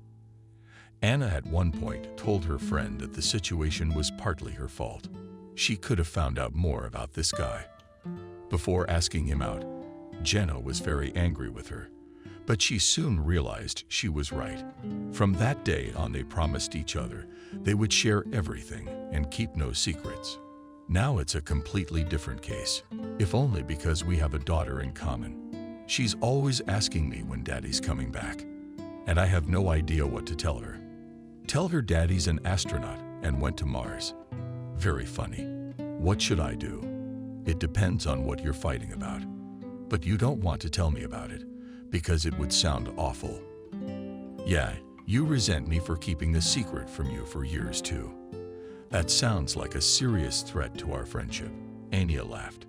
Anna at one point told her friend that the situation was partly her fault. She could have found out more about this guy. Before asking him out, Jenna was very angry with her, but she soon realized she was right. From that day on, they promised each other they would share everything and keep no secrets. Now it's a completely different case, if only because we have a daughter in common. She's always asking me when Daddy's coming back, and I have no idea what to tell her. Tell her Daddy's an astronaut and went to Mars. Very funny. What should I do? It depends on what you're fighting about. But you don't want to tell me about it, because it would sound awful. Yeah, you resent me for keeping the secret from you for years too. That sounds like a serious threat to our friendship. Anya laughed.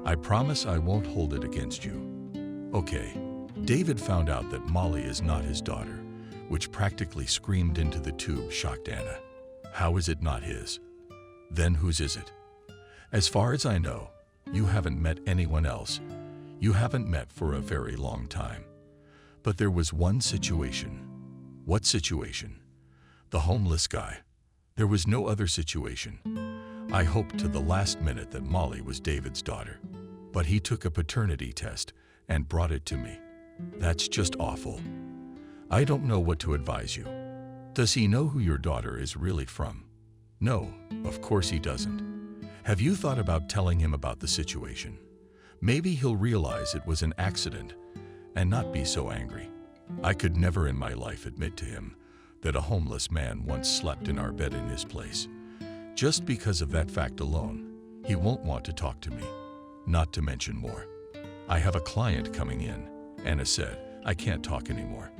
I promise I won't hold it against you. Okay. David found out that Molly is not his daughter, which practically screamed into the tube, shocked Anna. How is it not his? Then whose is it? As far as I know, you haven't met anyone else. You haven't met for a very long time. But there was one situation. What situation? The homeless guy. There was no other situation. I hoped to the last minute that Molly was David's daughter, but he took a paternity test and brought it to me. That's just awful. I don't know what to advise you. Does he know who your daughter is really from? No, of course he doesn't. Have you thought about telling him about the situation? Maybe he'll realize it was an accident and not be so angry. I could never in my life admit to him that a homeless man once slept in our bed in his place. Just because of that fact alone, he won't want to talk to me, not to mention more. I have a client coming in, Anna said. I can't talk anymore.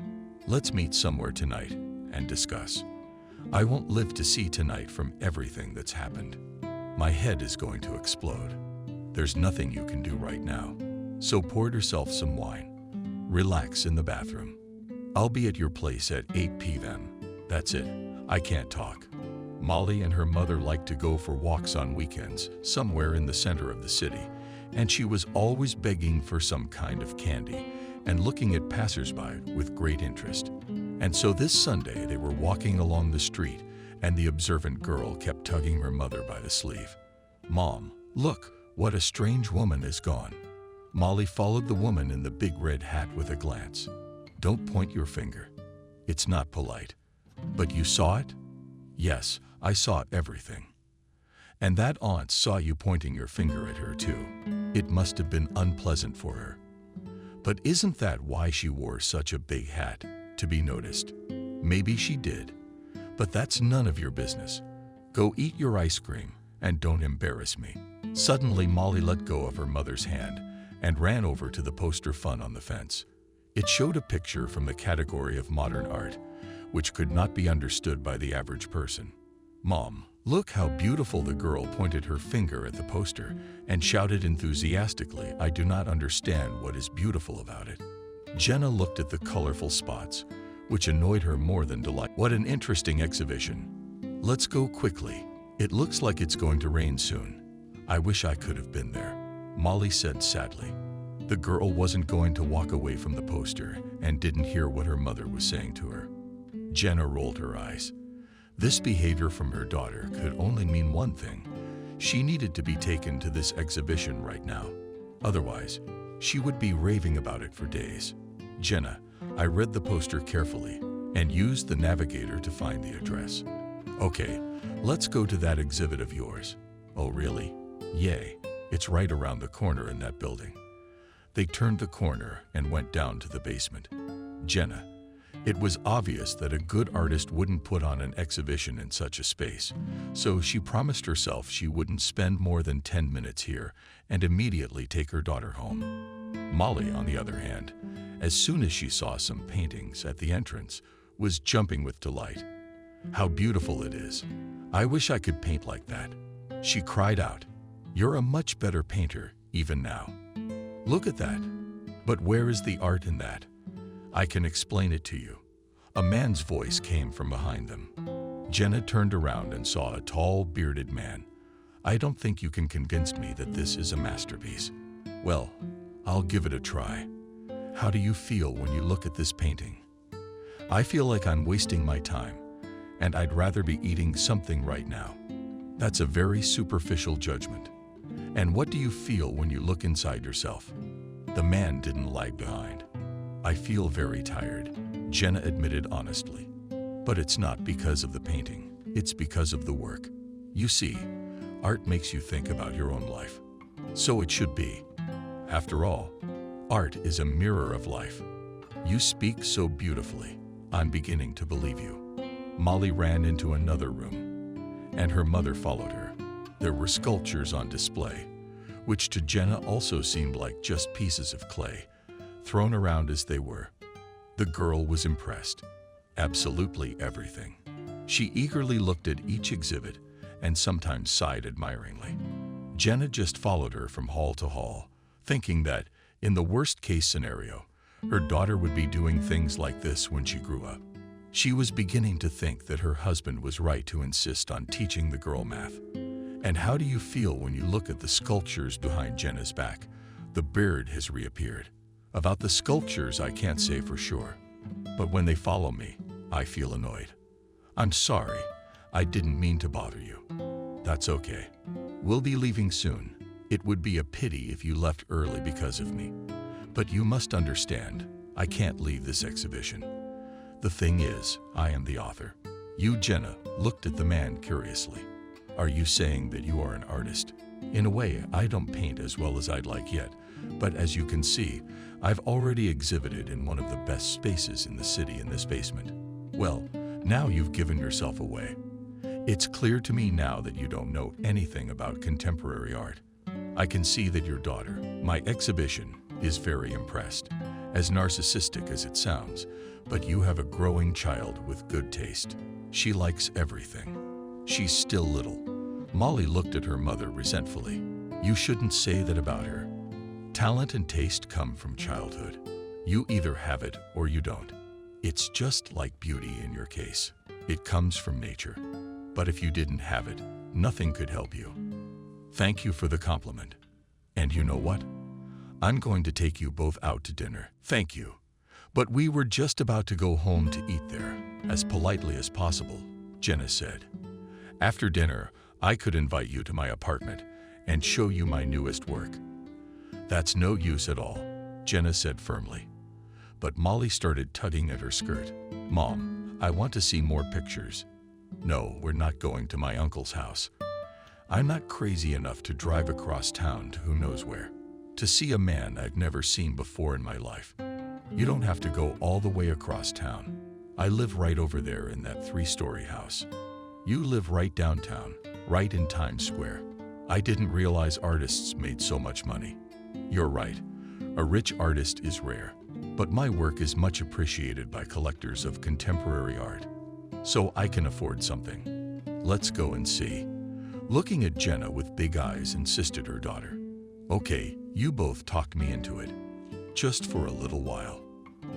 Let's meet somewhere tonight and discuss. I won't live to see tonight from everything that's happened. My head is going to explode. There's nothing you can do right now, so pour yourself some wine. Relax in the bathroom. I'll be at your place at 8 p.m. That's it. I can't talk. Molly and her mother like to go for walks on weekends, somewhere in the center of the city, and she was always begging for some kind of candy and looking at passersby with great interest. And so this Sunday they were walking along the street, and the observant girl kept tugging her mother by the sleeve. Mom, look, what a strange woman is gone. Molly followed the woman in the big red hat with a glance. Don't point your finger. It's not polite. But you saw it? Yes, I saw everything. And that aunt saw you pointing your finger at her too. It must have been unpleasant for her. But isn't that why she wore such a big hat? To be noticed. Maybe she did. But that's none of your business. Go eat your ice cream and don't embarrass me." Suddenly, Molly let go of her mother's hand and ran over to the poster fun on the fence. It showed a picture from the category of modern art, which could not be understood by the average person. "Mom, look how beautiful!" The girl pointed her finger at the poster and shouted enthusiastically, "I do not understand what is beautiful about it." Jenna looked at the colorful spots, which annoyed her more than delight. "What an interesting exhibition. Let's go quickly. It looks like it's going to rain soon. I wish I could have been there," Molly said sadly. The girl wasn't going to walk away from the poster and didn't hear what her mother was saying to her. Jenna rolled her eyes. This behavior from her daughter could only mean one thing. She needed to be taken to this exhibition right now. Otherwise, she would be raving about it for days. "Jenna, I read the poster carefully and used the navigator to find the address." "Okay, let's go to that exhibit of yours." "Oh, really?" "Yay, it's right around the corner in that building." They turned the corner and went down to the basement. Jenna, it was obvious that a good artist wouldn't put on an exhibition in such a space, so she promised herself she wouldn't spend more than 10 minutes here and immediately take her daughter home. Molly, on the other hand, as soon as she saw some paintings at the entrance, was jumping with delight. "How beautiful it is! I wish I could paint like that," she cried out. "You're a much better painter, even now. Look at that. But where is the art in that? I can explain it to you." A man's voice came from behind them. Jenna turned around and saw a tall, bearded man. "I don't think you can convince me that this is a masterpiece." "Well, I'll give it a try. How do you feel when you look at this painting?" "I feel like I'm wasting my time, and I'd rather be eating something right now." "That's a very superficial judgment. And what do you feel when you look inside yourself?" The man didn't lag behind. "I feel very tired," Jenna admitted honestly. "But it's not because of the painting, it's because of the work. You see, art makes you think about your own life. So it should be. After all, art is a mirror of life. You speak so beautifully. I'm beginning to believe you." Molly ran into another room, and her mother followed her. There were sculptures on display, which to Jenna also seemed like just pieces of clay, thrown around as they were. The girl was impressed. Absolutely everything. She eagerly looked at each exhibit and sometimes sighed admiringly. Jenna just followed her from hall to hall, thinking that, in the worst-case scenario, her daughter would be doing things like this when she grew up. She was beginning to think that her husband was right to insist on teaching the girl math. "And how do you feel when you look at the sculptures behind Jenna's back?" The beard has reappeared. "About the sculptures, I can't say for sure. But when they follow me, I feel annoyed. I'm sorry, I didn't mean to bother you." "That's okay. We'll be leaving soon. It would be a pity if you left early because of me. But you must understand, I can't leave this exhibition. The thing is, I am the author." You, Jenna, looked at the man curiously. "Are you saying that you are an artist?" "In a way, I don't paint as well as I'd like yet, but as you can see, I've already exhibited in one of the best spaces in the city in this basement." "Well, now you've given yourself away. It's clear to me now that you don't know anything about contemporary art. I can see that your daughter, my exhibition, is very impressed, as narcissistic as it sounds, but you have a growing child with good taste. She likes everything. She's still little." Molly looked at her mother resentfully. "You shouldn't say that about her. Talent and taste come from childhood. You either have it or you don't. It's just like beauty in your case. It comes from nature. But if you didn't have it, nothing could help you." "Thank you for the compliment. And you know what? I'm going to take you both out to dinner." "Thank you. But we were just about to go home to eat there, as politely as possible," Jenna said. "After dinner, I could invite you to my apartment and show you my newest work." "That's no use at all," Jenna said firmly. But Molly started tugging at her skirt. "Mom, I want to see more pictures." "No, we're not going to my uncle's house. I'm not crazy enough to drive across town to who knows where, to see a man I've never seen before in my life. You don't have to go all the way across town. I live right over there in that 3-story house. You live right downtown. right in Times Square. I didn't realize artists made so much money. You're right. A rich artist is rare, but my work is much appreciated by collectors of contemporary art. So I can afford something. Let's go and see. Looking at Jenna with big eyes, insisted her daughter. Okay, you both talked me into it. Just for a little while.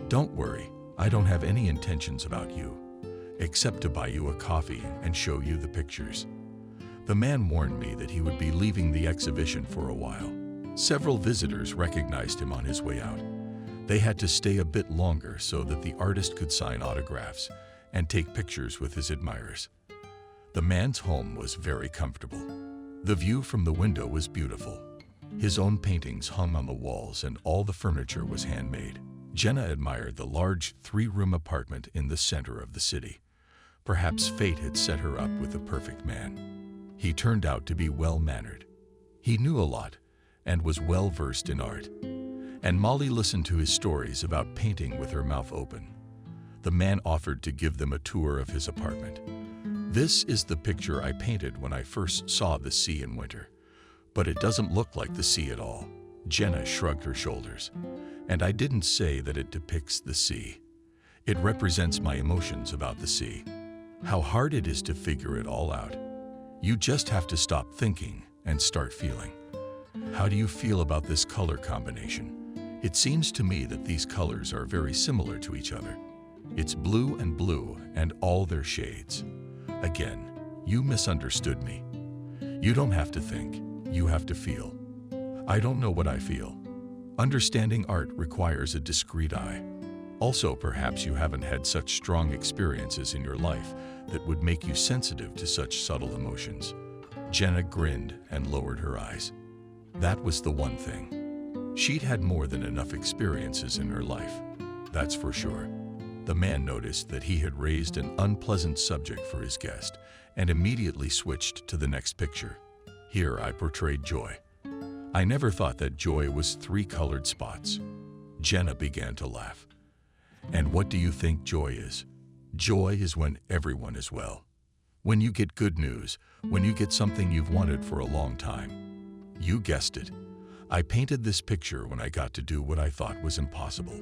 Don't worry, I don't have any intentions about you, except to buy you a coffee and show you the pictures. The man warned me that he would be leaving the exhibition for a while. Several visitors recognized him on his way out. They had to stay a bit longer so that the artist could sign autographs and take pictures with his admirers. The man's home was very comfortable. The view from the window was beautiful. His own paintings hung on the walls and all the furniture was handmade. Jenna admired the large 3-room apartment in the center of the city. Perhaps fate had set her up with the perfect man. He turned out to be well-mannered. He knew a lot and was well-versed in art. And Molly listened to his stories about painting with her mouth open. The man offered to give them a tour of his apartment. This is the picture I painted when I first saw the sea in winter. But it doesn't look like the sea at all. Jenna shrugged her shoulders. And I didn't say that it depicts the sea. It represents my emotions about the sea. How hard it is to figure it all out. You just have to stop thinking and start feeling. How do you feel about this color combination? It seems to me that these colors are very similar to each other. It's blue and all their shades. Again, you misunderstood me. You don't have to think, you have to feel. I don't know what I feel. Understanding art requires a discreet eye. Also, perhaps you haven't had such strong experiences in your life that would make you sensitive to such subtle emotions. Jenna grinned and lowered her eyes. That was the one thing. She'd had more than enough experiences in her life, that's for sure. The man noticed that he had raised an unpleasant subject for his guest and immediately switched to the next picture. Here I portrayed joy. I never thought that joy was 3 colored spots. Jenna began to laugh. And what do you think joy is? Joy is when everyone is well. When you get good news, when you get something you've wanted for a long time. You guessed it. I painted this picture when I got to do what I thought was impossible.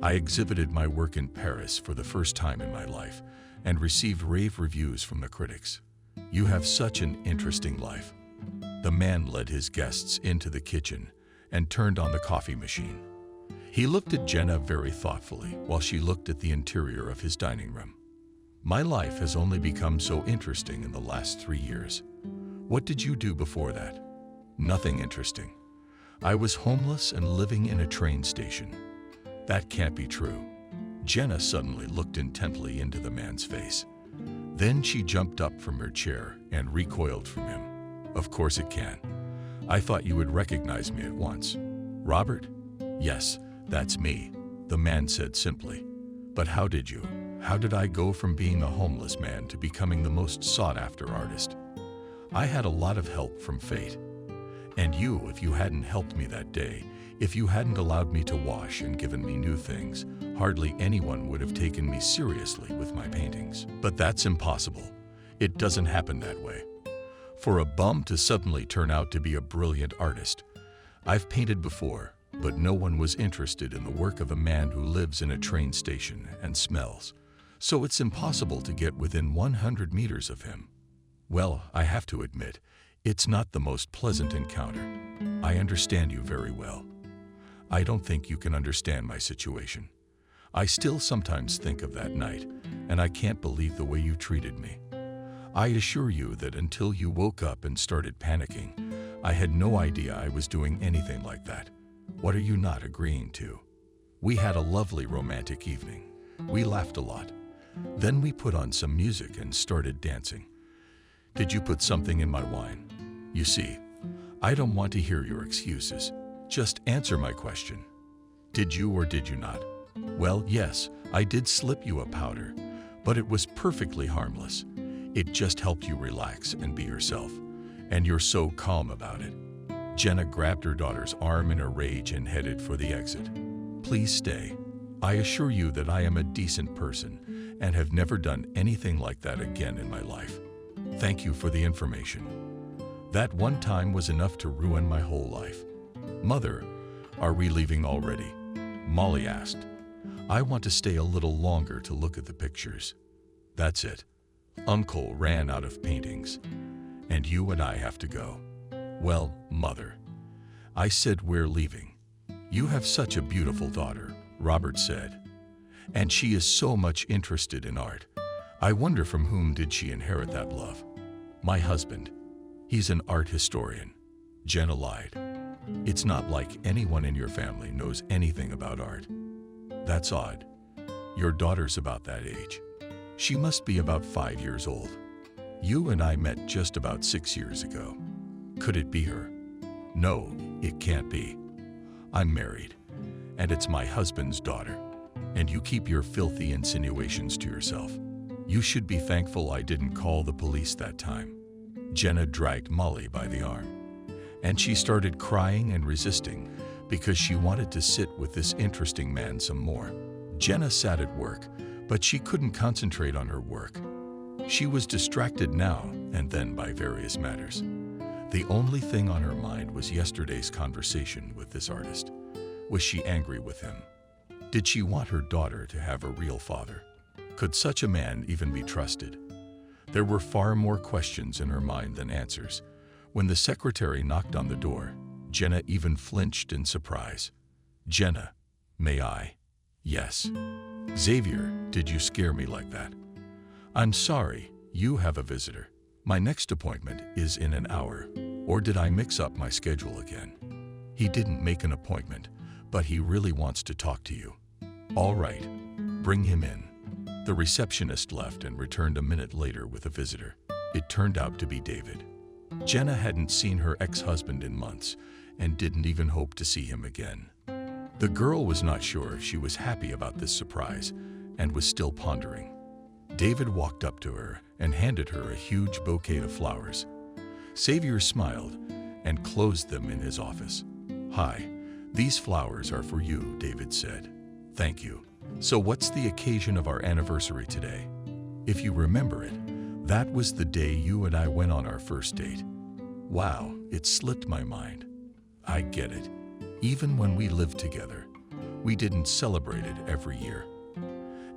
I exhibited my work in Paris for the first time in my life and received rave reviews from the critics. You have such an interesting life. The man led his guests into the kitchen and turned on the coffee machine. He looked at Jenna very thoughtfully while she looked at the interior of his dining room. My life has only become so interesting in the last 3 years. What did you do before that? Nothing interesting. I was homeless and living in a train station. That can't be true. Jenna suddenly looked intently into the man's face. Then she jumped up from her chair and recoiled from him. Of course it can. I thought you would recognize me at once. Robert? Yes, that's me, the man said simply. But how did you? How did I go from being a homeless man to becoming the most sought-after artist? I had a lot of help from fate. And you, if you hadn't helped me that day, if you hadn't allowed me to wash and given me new things, hardly anyone would have taken me seriously with my paintings. But that's impossible. It doesn't happen that way. For a bum to suddenly turn out to be a brilliant artist. I've painted before, but no one was interested in the work of a man who lives in a train station and smells. So it's impossible to get within 100 meters of him. Well, I have to admit, it's not the most pleasant encounter. I understand you very well. I don't think you can understand my situation. I still sometimes think of that night, and I can't believe the way you treated me. I assure you that until you woke up and started panicking, I had no idea I was doing anything like that. What are you not agreeing to? We had a lovely romantic evening. We laughed a lot. Then we put on some music and started dancing. Did you put something in my wine? You see, I don't want to hear your excuses. Just answer my question. Did you or did you not? Well, yes, I did slip you a powder, but it was perfectly harmless. It just helped you relax and be yourself. And you're so calm about it. Jenna grabbed her daughter's arm in a rage and headed for the exit. Please stay. I assure you that I am a decent person and have never done anything like that again in my life. Thank you for the information. That one time was enough to ruin my whole life. Mother, are we leaving already? Molly asked. I want to stay a little longer to look at the pictures. That's it. Uncle ran out of paintings, and you and I have to go. Well, Mother, I said we're leaving. You have such a beautiful daughter, Robert said. And she is so much interested in art. I wonder from whom did she inherit that love? My husband. He's an art historian. Jenna lied. It's not like anyone in your family knows anything about art. That's odd. Your daughter's about that age. She must be about 5 years old. You and I met just about 6 years ago. Could it be her? No, it can't be. I'm married, and it's my husband's daughter. And you keep your filthy insinuations to yourself. You should be thankful I didn't call the police that time. Jenna dragged Molly by the arm, and she started crying and resisting because she wanted to sit with this interesting man some more. Jenna sat at work, but she couldn't concentrate on her work. She was distracted now and then by various matters. The only thing on her mind was yesterday's conversation with this artist. Was she angry with him? Did she want her daughter to have a real father? Could such a man even be trusted? There were far more questions in her mind than answers. When the secretary knocked on the door, Jenna even flinched in surprise. Jenna, may I? Yes. Xavier, did you scare me like that? I'm sorry, you have a visitor. My next appointment is in an hour. Or did I mix up my schedule again? He didn't make an appointment, but he really wants to talk to you. All right, bring him in. The receptionist left and returned a minute later with a visitor. It turned out to be David. Jenna hadn't seen her ex-husband in months and didn't even hope to see him again. The girl was not sure if she was happy about this surprise and was still pondering. David walked up to her and handed her a huge bouquet of flowers. Xavier smiled and closed them in his office. Hi, these flowers are for you, David said. Thank you. So what's the occasion of our anniversary today? If you remember it, that was the day you and I went on our first date. Wow, it slipped my mind. I get it. Even when we lived together, we didn't celebrate it every year.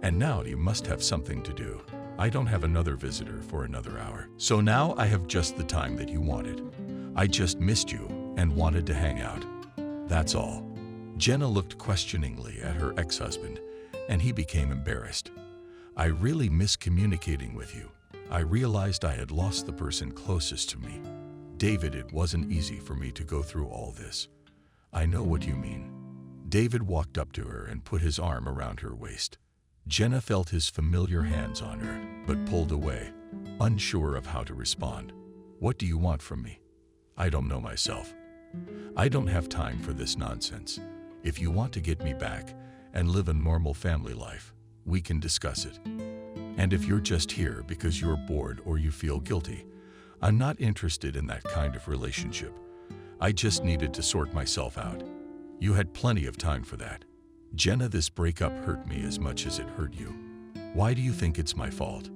And now you must have something to do. I don't have another visitor for another hour. So now I have just the time that you wanted. I just missed you and wanted to hang out. That's all. Jenna looked questioningly at her ex-husband, and he became embarrassed. I really miss communicating with you. I realized I had lost the person closest to me. David, it wasn't easy for me to go through all this. I know what you mean. David walked up to her and put his arm around her waist. Jenna felt his familiar hands on her, but pulled away, unsure of how to respond. What do you want from me? I don't know myself. I don't have time for this nonsense. If you want to get me back and live a normal family life, we can discuss it. And if you're just here because you're bored or you feel guilty, I'm not interested in that kind of relationship. I just needed to sort myself out. You had plenty of time for that. Jenna, this breakup hurt me as much as it hurt you. Why do you think it's my fault?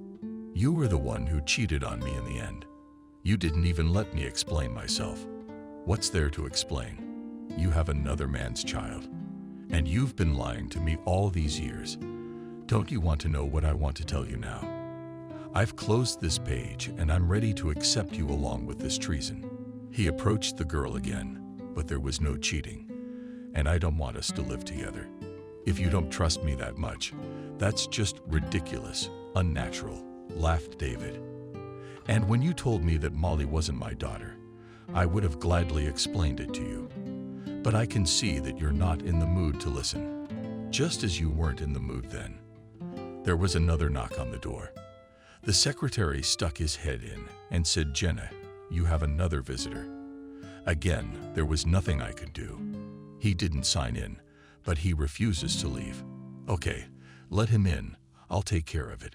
You were the one who cheated on me in the end. You didn't even let me explain myself. What's there to explain? You have another man's child. And you've been lying to me all these years. Don't you want to know what I want to tell you now? I've closed this page and I'm ready to accept you along with this treason. He approached the girl again, but there was no cheating. And I don't want us to live together. If you don't trust me that much, that's just ridiculous, unnatural, laughed David. And when you told me that Molly wasn't my daughter, I would have gladly explained it to you. But I can see that you're not in the mood to listen, just as you weren't in the mood then. There was another knock on the door. The secretary stuck his head in and said, Jenna, you have another visitor. Again, there was nothing I could do. He didn't sign in, but he refuses to leave. Okay, let him in. I'll take care of it.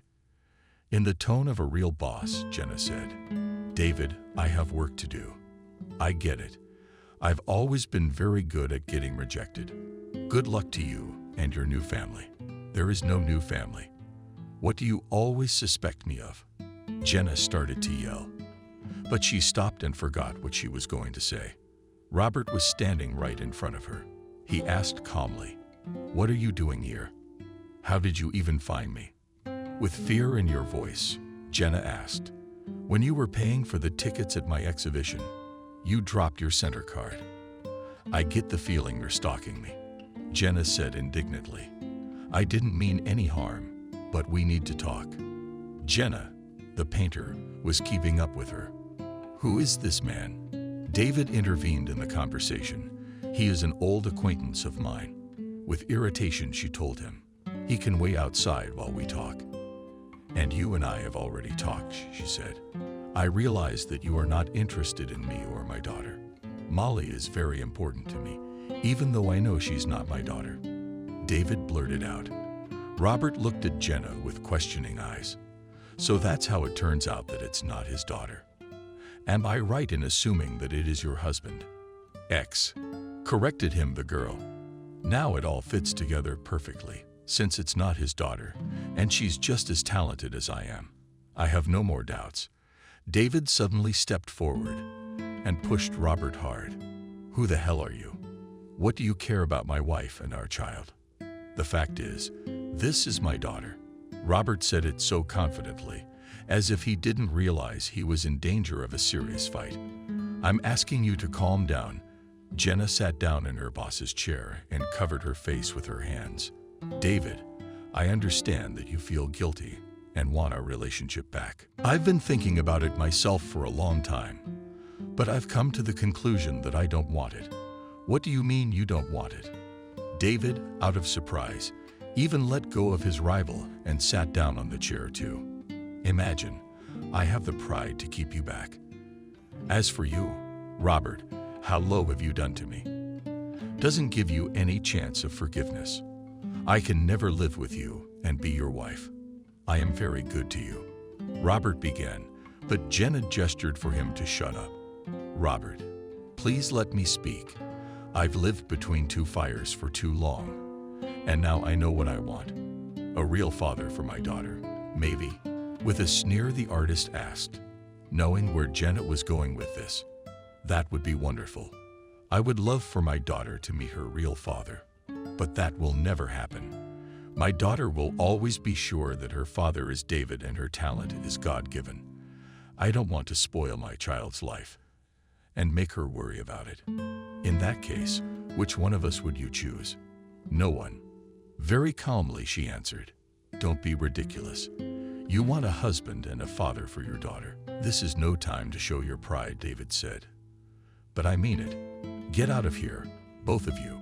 In the tone of a real boss, Jenna said, David, I have work to do. I get it. I've always been very good at getting rejected. Good luck to you and your new family. There is no new family. What do you always suspect me of? Jenna started to yell, but she stopped and forgot what she was going to say. Robert was standing right in front of her. He asked calmly, "What are you doing here? How did you even find me?" With fear in your voice, Jenna asked, "When you were paying for the tickets at my exhibition, you dropped your center card. I get the feeling you're stalking me," Jenna said indignantly. "I didn't mean any harm, but we need to talk." Jenna, the painter, was keeping up with her. "Who is this man?" David intervened in the conversation. "He is an old acquaintance of mine." With irritation, she told him, "He can wait outside while we talk." "And you and I have already talked," she said. "I realize that you are not interested in me or my daughter. Molly is very important to me, even though I know she's not my daughter," David blurted out. Robert looked at Jenna with questioning eyes. "So that's how it turns out that it's not his daughter. Am I right in assuming that it is your husband?" "Ex," corrected him the girl. "Now it all fits together perfectly, since it's not his daughter, and she's just as talented as I am. I have no more doubts." David suddenly stepped forward and pushed Robert hard. "Who the hell are you? What do you care about my wife and our child? The fact is, this is my daughter." Robert said it so confidently, as if he didn't realize he was in danger of a serious fight. "I'm asking you to calm down." Jenna sat down in her boss's chair and covered her face with her hands. "David, I understand that you feel guilty and want our relationship back. I've been thinking about it myself for a long time, but I've come to the conclusion that I don't want it." "What do you mean you don't want it?" David, out of surprise, even let go of his rival and sat down on the chair too. "Imagine, I have the pride to keep you back. As for you, Robert, how low have you done to me? Doesn't give you any chance of forgiveness. I can never live with you and be your wife. I am very good to you." Robert began, but Jenna gestured for him to shut up. "Robert, please let me speak. I've lived between two fires for too long, and now I know what I want. A real father for my daughter, maybe." With a sneer, the artist asked, knowing where Jenna was going with this. "That would be wonderful. I would love for my daughter to meet her real father, but that will never happen. My daughter will always be sure that her father is David and her talent is God-given. I don't want to spoil my child's life and make her worry about it." "In that case, which one of us would you choose?" "No one." Very calmly, she answered. "Don't be ridiculous. You want a husband and a father for your daughter." "This is no time to show your pride," David said. "But I mean it. Get out of here, both of you."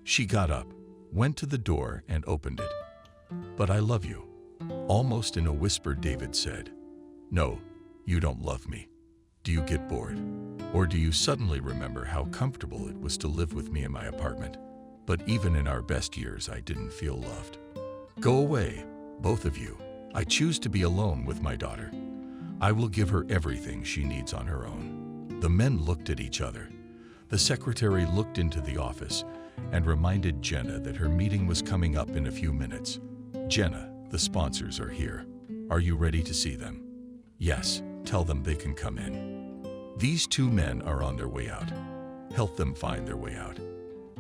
She got up, went to the door and opened it. "But I love you," almost in a whisper, David said. "No, you don't love me. Do you get bored? Or do you suddenly remember how comfortable it was to live with me in my apartment? But even in our best years, I didn't feel loved. Go away, both of you. I choose to be alone with my daughter. I will give her everything she needs on her own." The men looked at each other. The secretary looked into the office and reminded Jenna that her meeting was coming up in a few minutes. "Jenna, the sponsors are here. Are you ready to see them?" "Yes, tell them they can come in." "These two men are on their way out. Help them find their way out."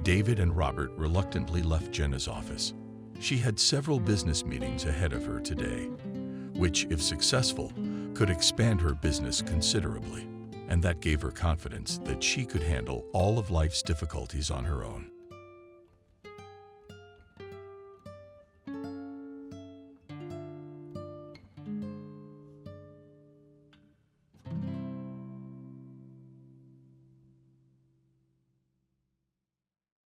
David and Robert reluctantly left Jenna's office. She had several business meetings ahead of her today, which, if successful, could expand her business considerably, and that gave her confidence that she could handle all of life's difficulties on her own.